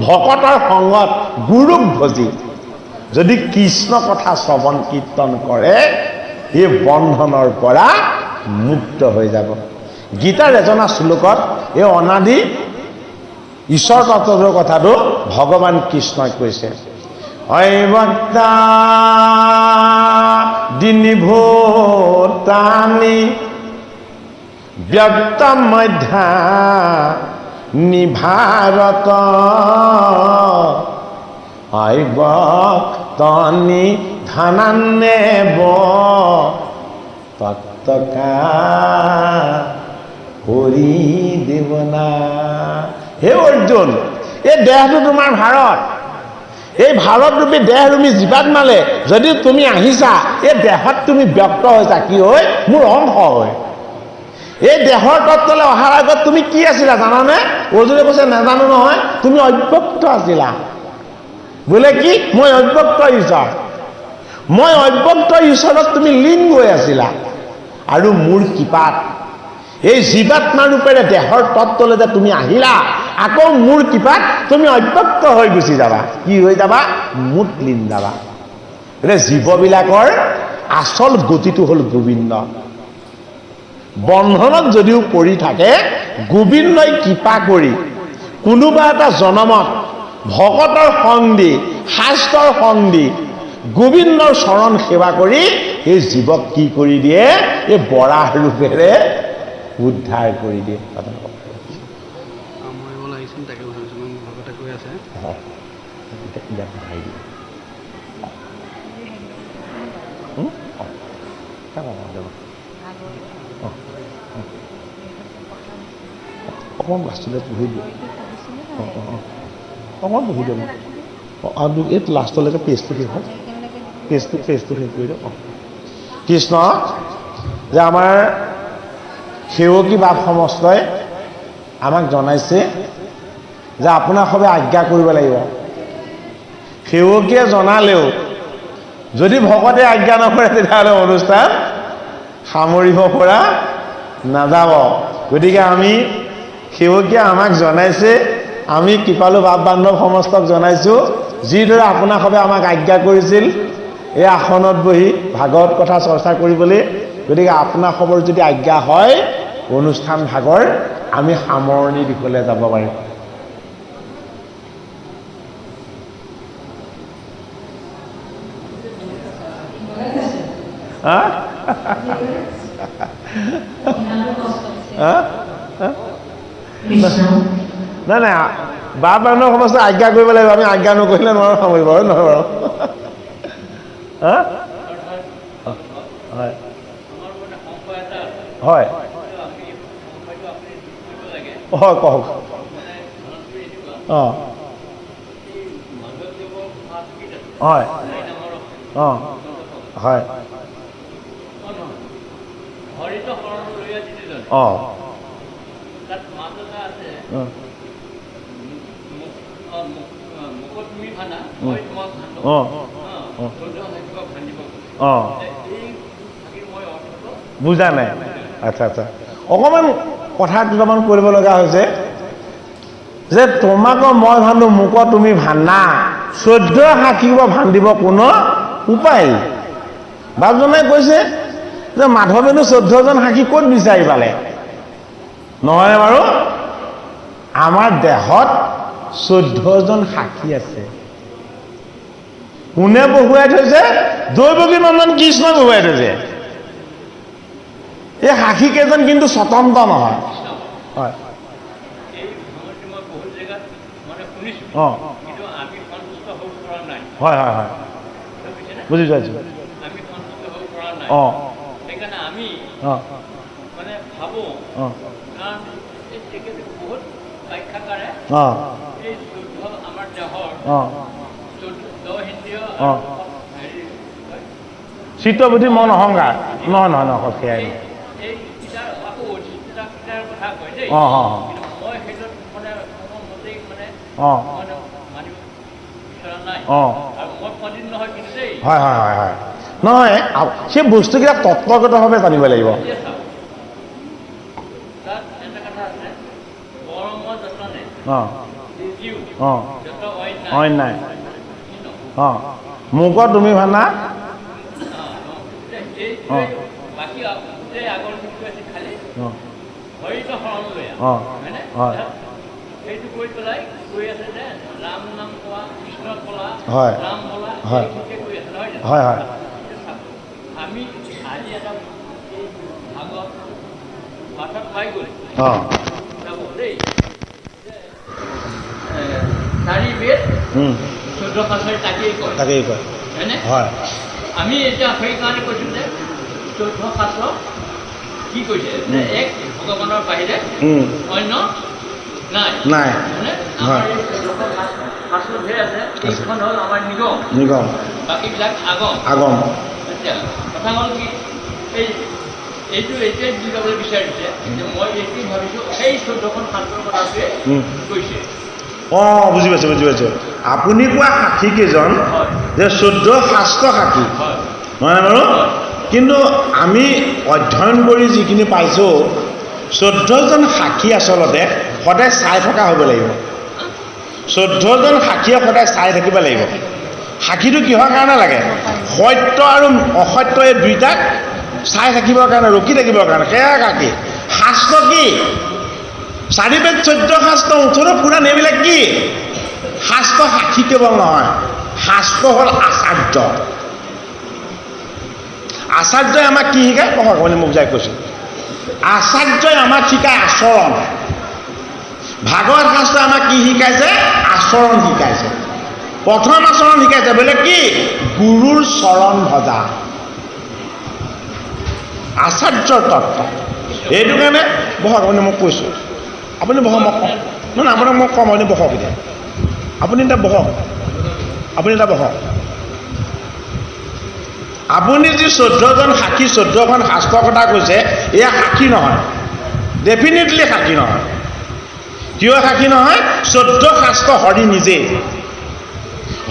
ভকতৰ সংগত গুৰুক ভজি যদি কৃষ্ণ কথা শ্ৰৱণ কীৰ্তন কৰে, এই বন্ধনৰ পৰা মুক্ত হৈ যাব। গীতাৰ এজনা শ্লোকত এই অনাদি ঈশ্বৰ তত্ত্বৰ কথাটো ভগৱান কৃষ্ণই কৈছে। অভক্তা দিনিভূতানি ব্যক্ত মধ্যা নিভাৰত অভক্তনি ধনান্নেব তত্ত্বকা কৰি দেৱনা। হে অৰ্জুন, এই দেহটো তোমাৰ ভাৰত, এই ভাৰতৰূপী দেহ তুমি জীৱাত মালে যদি তুমি আহিছা, এই দেহত তুমি ব্যক্ত হৈছা কি হৈ? মোৰ অংশ হৈ। এই দেহৰ তত্ত্বলৈ অহাৰ আগত তুমি কি আছিলা জানানে? অৰ্জুনে কৈছে নাজানো নহয়, তুমি অব্যক্ত আছিলা। বোলে কি? মই অব্যক্ত ঈশ্বৰ, মই অব্যক্ত ঈশ্বৰত তুমি লীন গৈ আছিলা। আৰু মোৰ কৃপাত এই জীৱাত্মা ৰূপেৰে দেহৰ তত্ত্বলৈ যে তুমি আহিলা, আকৌ মোৰ কৃপাত তুমি অব্যক্ত হৈ গুচি যাবা। কি হৈ যাবা? মোত লীন যাবা। এতিয়া জীৱবিলাকৰ আচল গতিটো হ'ল গোবিন্দ। বন্ধনত যদিও পৰি থাকে, গোবিন্দই কৃপা কৰি কোনোবা এটা জনমত ভকতৰ সংগ দি, শাস্ত্ৰৰ সংগ দি, গোবিন্দৰ চৰণ সেৱা কৰি এই জীৱক কি কৰি দিয়ে? এই বৰাহ ৰূপেৰে উদ্ধাৰ কৰি দিয়ে। অকণমান লাষ্টলৈ পঢ়ি দিওঁ, অকণমান পঢ়ি দিওঁ আৰু এই লাষ্টলৈকে পেজটো শেষ হয়, পেজটো শেষ কৰি দিওঁ। কৃষ্ণ যে আমাৰ সেৱকী বাপ সমস্তই আমাক জনাইছে যে আপোনাক সবে আজ্ঞা কৰিব লাগিব। সেৱকীয়ে জনালেও যদি ভকতে আজ্ঞা নকৰে, তেতিয়াহ'লে অনুষ্ঠান সামৰিব পৰা নাযাব। গতিকে আমি সেৱকীয়ে আমাক জনাইছে, আমি কৃপালু বাপ বান্ধৱ সমস্তক জনাইছোঁ, যিদৰে আপোনাক সবে আমাক আজ্ঞা কৰিছিল এই আসনত বহি ভাগৱত কথা চৰ্চা কৰিবলৈ। গতিকে আপোনাৰ খবৰ যদি আজ্ঞা হয়, অনুষ্ঠান ভাগৰ আমি সামৰণি দিশলৈ যাব পাৰিম। নাই নাই, বাপ বান্ধৱ সমস্ত আজ্ঞা কৰিব লাগিব, আমি আজ্ঞা নকৰিলে নোৱাৰো সামৰিব, হয় নহয় বাৰু? হয় হয় হয়, কওক। অঁ হয়, অঁ হয়, অঁ অঁ বুজা নাই। আচ্ছা আচ্ছা, অকণমান কথা দুটামান কৰিব লগা হৈছে যে তোমাকো মই ভাণ্ডো মোকো তুমি ভাণ্ডা, 14 সাক্ষীব ভাণ্ডিব কোনো উপায়। বাপজনে কৈছে যে মাধৱেনো 14জন সাক্ষী ক'ত বিচাৰি পালে? নহয় বাৰু, আমাৰ দেহত 14জন সাক্ষী আছে। কোনে বহুৱাই থৈছে? দৈৱকী নন্দন কৃষ্ণই বহুৱাই থৈছে। এই সাক্ষী কেইজন কিন্তু স্বতন্ত্ৰ নহয়। হয় শুনিছোঁ অঁ কিন্তু আমি সন্তুষ্ট হ'ব পৰা নাই হয় হয় হয় বুজিছেনে বুজি পাইছোঁ আমি সন্তুষ্ট হ'ব পৰা নাই অঁ সেইকাৰণে আমি অঁ মানে ভাবোঁ অঁ কাৰণ এই তেখেতে বহুত ব্যাখ্যাকাৰে অঁ এই শুদ্ধ আমাৰ দেহৰ অঁ দহ ইন্দ্ৰিয় অঁ হেৰি চিত্তবুদ্ধি মন অহংকাৰ নহয় নহয় নহয় সেয়াই এই কিতাৰ আকৌ অধিষ্ঠিতা কিতাৰ কথা কয় দেই অঁ অঁ কিন্তু মই সেইটোত মানে কোনো মতেই মানে অঁ মানে মানিব বিচৰা নাই অঁ আৰু মই পণ্ডিত নহয় কিন্তু দেই হয় হয় হয় হয় নহয় সেই বস্তুকেইটা তত্ত্বগতভাৱে জানিব লাগিব এতিয়া চাওক তাত এটা কথা আছে পৰম যতনে অঁ জীৱ অঁ যত অইন অইন নাই কৃষ্ণ। অঁ মোক তুমি ভানা এইটোৱে বাকী গোটেই আগৰ যিটো আছে খালি অঁ হৰিত শৰণ লৈ অঁ হয়নে হয় সেইটো কৈ পেলাই কৈ আছে যে ৰাম নাম কোৱা কৃষ্ণ ক'লা হয় ৰাম বোলা হয় এইখিনিকে কৈ আছে নহয় জানো? হয় হয় এতিয়া চাওক, আমি আজি এটা এই ভাগত পাঠত পাই গ'ল অঁ যাব দেই যে চাৰি বেদ 14 শাস্ত্ৰই তাকেই কয় তাকেই কয় হয়নে হয় আমি এতিয়া সেইকাৰণে কৈছোঁ যে 14 শাস্ত্ৰ কি কৈছে যে এক ভগৱানৰ বাহিৰে অন্য নাই নাই হয়নে হয় আমাৰ এই 14 শাস্ত্ৰ ধেৰ আছে এইখন হ'ল আমাৰ নিগম নিগম বাকীবিলাক আগম আগম এতিয়া কথা হ'ল কি এই এইটো এতিয়াই বুজি পাবলৈ বিচাৰিছে যে মই এইটোৱে ভাবিছোঁ সেই 14খন শাস্ত্ৰৰ কথাটোৱে কৈছে অঁ বুজি পাইছোঁ বুজি পাইছোঁ আপুনি কোৱা সাক্ষীকেইজন হয় যে 14 শাস্ত্ৰ সাক্ষী হয় নহয় বাৰু কিন্তু আমি অধ্যয়ন কৰি যিখিনি পাইছোঁ 14জন সাক্ষী আচলতে সদায় চাই থকা হ'ব লাগিব 14জন সাক্ষীয়ে সদায় চাই থাকিব লাগিব সাক্ষীটো কিহৰ কাৰণে লাগে সত্য আৰু অসত্য এই দুইটাক চাই থাকিবৰ কাৰণে ৰখি থাকিবৰ কাৰণে সেয়া সাক্ষী শাস্ত্ৰ কি 4 বেদ 14 শাস্ত্ৰ 18 পুৰাণ এইবিলাক কি শাস্ত্ৰ সাক্ষী কেৱল নহয় শাস্ত্ৰ হ'ল আচাৰ্য আচাৰ্যই আমাক কি শিকায় পঢ়ক আপুনি মোক যাই কৈছোঁ আচাৰ্যই আমাক শিকায় আচৰণ ভাগৱত শাস্ত্ৰই আমাক কি শিকাইছে আচৰণ শিকাইছে প্ৰথম আচৰণ শিকাইছে বোলে কি গুৰুৰ চৰণ ভজা আচাৰ্যৰ তত্ত্ব এইটো কাৰণে বহক আপুনি মোক কৈছোঁ আপুনি বহক মোক কওঁ নহয় আপোনাক মই কম আপুনি বহক এতিয়া আপুনি এতিয়া বহক আপুনি যি 14জন সাক্ষী 14খন শাস্ত্ৰৰ কথা কৈছে এয়া সাক্ষী নহয় ডেফিনেটলি সাক্ষী নহয় কিয় সাক্ষী নহয় 14 শাস্ত্ৰ হৰি নিজেই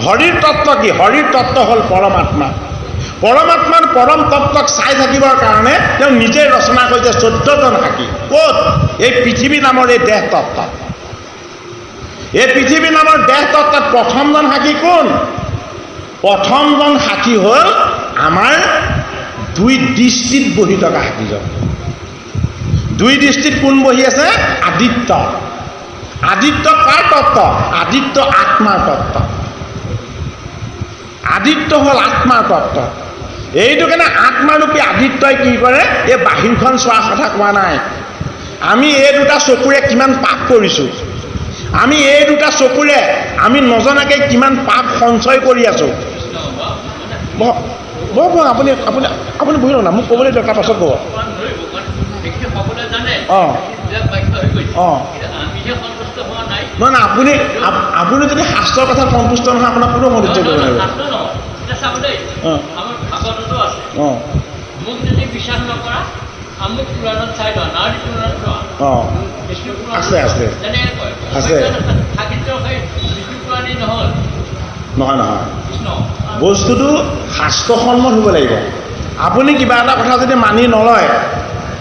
হৰিৰ তত্ত্ব কি হৰিৰ তত্ত্ব হ'ল পৰমাত্মা পৰমাত্মাৰ পৰম তত্ত্বক চাই থাকিবৰ কাৰণে তেওঁ নিজে ৰচনা কৰিছে 14জন সাক্ষী ক'ত এই পৃথিৱী নামৰ এই দেহ তত্ত্ব এই পৃথিৱী নামৰ দেহ তত্ত্বত প্ৰথমজন সাক্ষী কোন প্ৰথমজন সাক্ষী হ'ল আমাৰ 2 দৃষ্টিত বহি থকা সাক্ষীজন 2 দৃষ্টিত কোন বহি আছে আদিত্য আদিত্য কাৰ তত্ত্ব আদিত্য আত্মাৰ তত্ত্ব আদিত্য হ'ল আত্মাৰ তত্ত্ব এইটো কাৰণে আত্মাৰূপী আদিত্যই কি কৰে এই বাহিৰখন চোৱাৰ কথা কোৱা নাই আমি এই দুটা চকুৰে কিমান পাপ কৰিছোঁ আমি এই দুটা চকুৰে আমি নজনাকৈ কিমান পাপ সঞ্চয় কৰি আছোঁ আপুনি আপুনি আপুনি বহি লওক না মোক ক'বলৈ দিয়ক তাৰ পাছত ক'ব সকলোৱে জানে অঁ বাক্য হৈ গৈছে অঁ আমিহে সন্তুষ্ট হোৱা নাই নহয় নহয় আপুনি যদি শাস্ত্ৰৰ কথাত সন্তুষ্ট নহয় আপোনাক কোনো সন্তুষ্ট কৰিব লাগিব শাস্ত্ৰ নহয় এতিয়া চাব দেই অঁ আমাৰ ভাগৱততো আছে অঁ মোক যদি বিশ্বাস নকৰা আমুক পুৰাণত চাই লোৱা নাৰী পুৰাণত চোৱা অঁ বিষ্ণু আছে আছে তেনেকৈ কয় আছে সাহিত্য সেই বিষ্ণু পুৰাণেই নহ'ল নহয় নহয় কৃষ্ণ বস্তুটো শাস্ত্ৰসন্মত হ'ব লাগিব আপুনি কিবা এটা কথা যদি মানি নলয়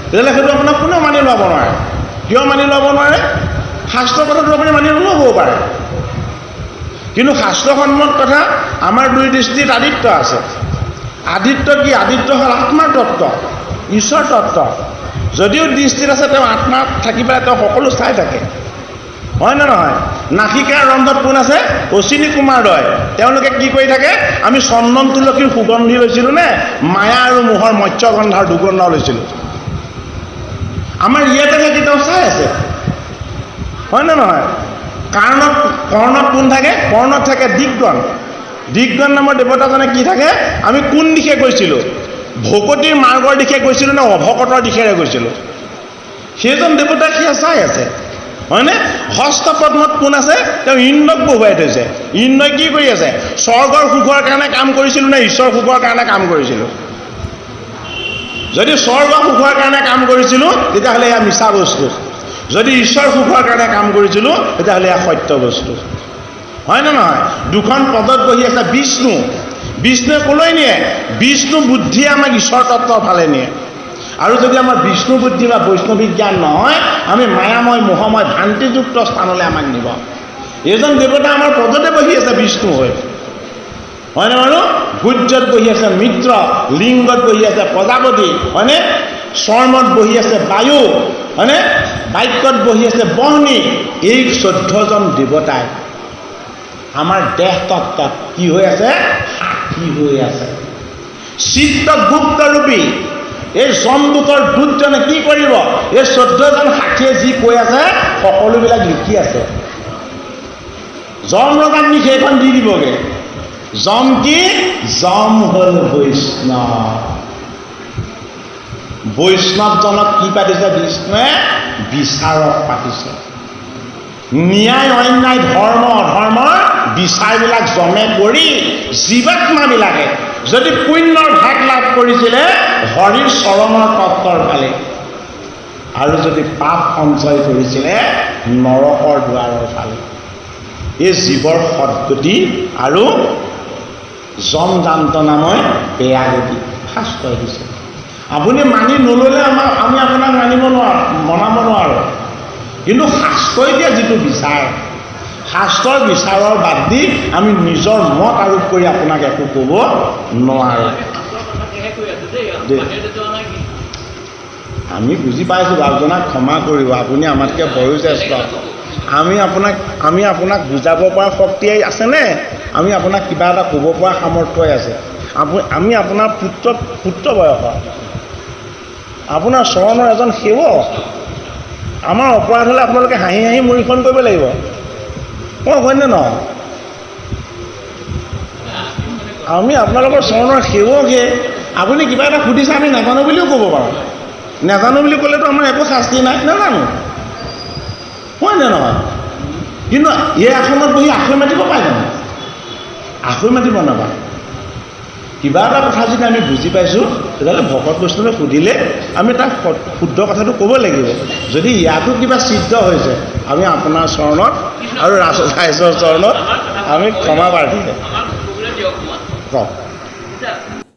তেতিয়াহ'লে সেইটো আপোনাক কোনেও মানি ল'ব নোৱাৰে কিয় মানি ল'ব নোৱাৰে শাস্ত্ৰৰ কথাটো আপুনি মানি নল'বও পাৰে কিন্তু শাস্ত্ৰসন্মত কথা আমাৰ 2 দৃষ্টিত আদিত্য আছে আদিত্য কি আদিত্য হ'ল আত্মাৰ তত্ত্ব ঈশ্বৰ তত্ত্ব যদিও দৃষ্টিত আছে তেওঁ আত্মাত থাকি পেলাই তেওঁ সকলো চাই থাকে হয় নে নহয় নাসিকাৰ ৰন্ধত কোন আছে অশ্বিনী কুমাৰ ৰয় তেওঁলোকে কি কৰি থাকে আমি চন্দন তুলসীৰ সুগন্ধি লৈছিলোঁ নে মায়া আৰু মোহৰ মৎস্যগন্ধাৰ দুৰ্গন্ধ লৈছিলোঁ আমাৰ ইয়াতে থাকি তেওঁ চাই আছে হয় নে নহয় কাৰণত কৰ্ণত কোন থাকে? কৰ্ণত থাকে দিগগণ। দিগগণ নামৰ দেৱতাজনে কি থাকে? আমি কোন দিশে গৈছিলোঁ? ভকতিৰ মাৰ্গৰ দিশে গৈছিলোঁ নে অভকতৰ দিশেৰে গৈছিলোঁ? সেইজন দেৱতা সেয়া চাই আছে, হয়নে? হস্ত পদ্মত কোন আছে? তেওঁ ইন্দ্ৰক বহুৱাই থৈছে। ইন্দ্ৰই কি কৰি আছে? স্বৰ্গৰ সুখৰ কাৰণে কাম কৰিছিলোঁ নে ঈশ্বৰ সুখৰ কাৰণে কাম কৰিছিলোঁ? যদি স্বৰ্গ সুখৰ কাৰণে কাম কৰিছিলোঁ তেতিয়াহ'লে এয়া মিছা বস্তু। যদি ঈশ্বৰ সুখৰ কাৰণে কাম কৰিছিলোঁ তেতিয়াহ'লে এয়া সত্য বস্তু, হয় নে নহয়? দুখন পদত বহি আছে বিষ্ণু। বিষ্ণুৱে ক'লৈ নিয়ে? বিষ্ণু বুদ্ধিয়ে আমাক ঈশ্বৰ তত্ত্বৰ ফালে নিয়ে। আৰু যদি আমাৰ বিষ্ণু বুদ্ধি বা বৈষ্ণৱিক জ্ঞান নহয়, আমি মায়াময় মোহময় ভ্ৰান্তিযুক্ত স্থানলৈ আমাক নিব। এইজন দেৱতা আমাৰ পদতে বহি আছে বিষ্ণু হৈ, হয়নে বাৰু? ভূৰ্যত বহি আছে মিত্ৰ, লিংগত বহি আছে প্ৰজাপতি, হয়নে? চৰ্মত বহি আছে বায়ু, হয়নে? বাক্যত বহি আছে বহ্নি। এই 14জন দেৱতাই আমাৰ দেহ তত্ত্বত কি হৈ আছে? সাক্ষী হৈ আছে। চিত্ৰগুপ্ত ৰূপী এই যমদূতৰ দূতজনে কি কৰিব? এই 14জন সাক্ষীয়ে যি কৈ আছে সকলোবিলাক লিখি আছে। যম ৰজাক নি সেইখন দি দিবগে। যম কি? যম হ'ল বৈষ্ণৱ। বৈষ্ণৱজনক কি পাতিছে বিষ্ণুৱে? বিচাৰক পাতিছে। ন্যায় অন্যায় ধৰ্ম অধৰ্মৰ বিচাৰবিলাক জমে কৰি জীৱাত্মাবিলাকে যদি পুণ্যৰ ভাগ লাভ কৰিছিলে হৰিৰ চৰণৰ তত্ত্বৰ ফালে, আৰু যদি পাপ সঞ্চয় কৰিছিলে নৰকৰ দুৱাৰৰ ফালে। এই জীৱৰ সদ্গতি আৰু যম যান্ত্ৰণাময় বেয়া গতি শাস্ত্ৰই দিছে। আপুনি মানি নল'লে আমি আপোনাক মনাব নোৱাৰোঁ। কিন্তু শাস্ত্ৰই দিয়া যিটো বিচাৰ, শাস্ত্ৰৰ বিচাৰৰ বাদ দি আমি নিজৰ মত আৰোপ কৰি আপোনাক একো ক'ব নোৱাৰোঁ। আমি বুজি পাইছোঁ, আপোনাক ক্ষমা কৰিব, আপুনি আমাতকৈ বয়োজ্যেষ্ঠ। আমি আপোনাক বুজাব পৰা শক্তি আছেনে? আমি আপোনাক কিবা এটা ক'ব পৰা সামৰ্থ্যই আছে। আমি আপোনাৰ পুত্ৰ বয়সৰ, আপোনাৰ চৰণৰ এজন সেৱক। আমাৰ অপৰাধ হ'লে আপোনালোকে হাঁহি হাঁহি মূৰীখন কৰিব লাগিব। মই হয়নে নহয়? আমি আপোনালোকৰ চৰণৰ সেৱকহে। আপুনি কিবা এটা সুধিছে, আমি নাজানো বুলিও ক'ব পাৰোঁ। নাজানো বুলি ক'লেতো আমাৰ একো শাস্তি নাই, নাজানো, হয়নে নহয়? কিন্তু এই আসনত বহি আখৈ মাতিব পায় জানো? আখৈ মাতিব নাপায়। কিবা এটা কথা যদি আমি বুজি পাইছোঁ তেতিয়াহ'লে ভকত বৈষ্ণৱে সুধিলে আমি তাক শুদ্ধ কথাটো ক'ব লাগিব। যদি ইয়াতো কিবা সিদ্ধ হৈছে, আমি আপোনাৰ চৰণত আৰু ৰাইজৰ চৰণত আমি ক্ষমা প্ৰাৰ্থী। আমাক ক'বলৈ দিয়ক। কওক।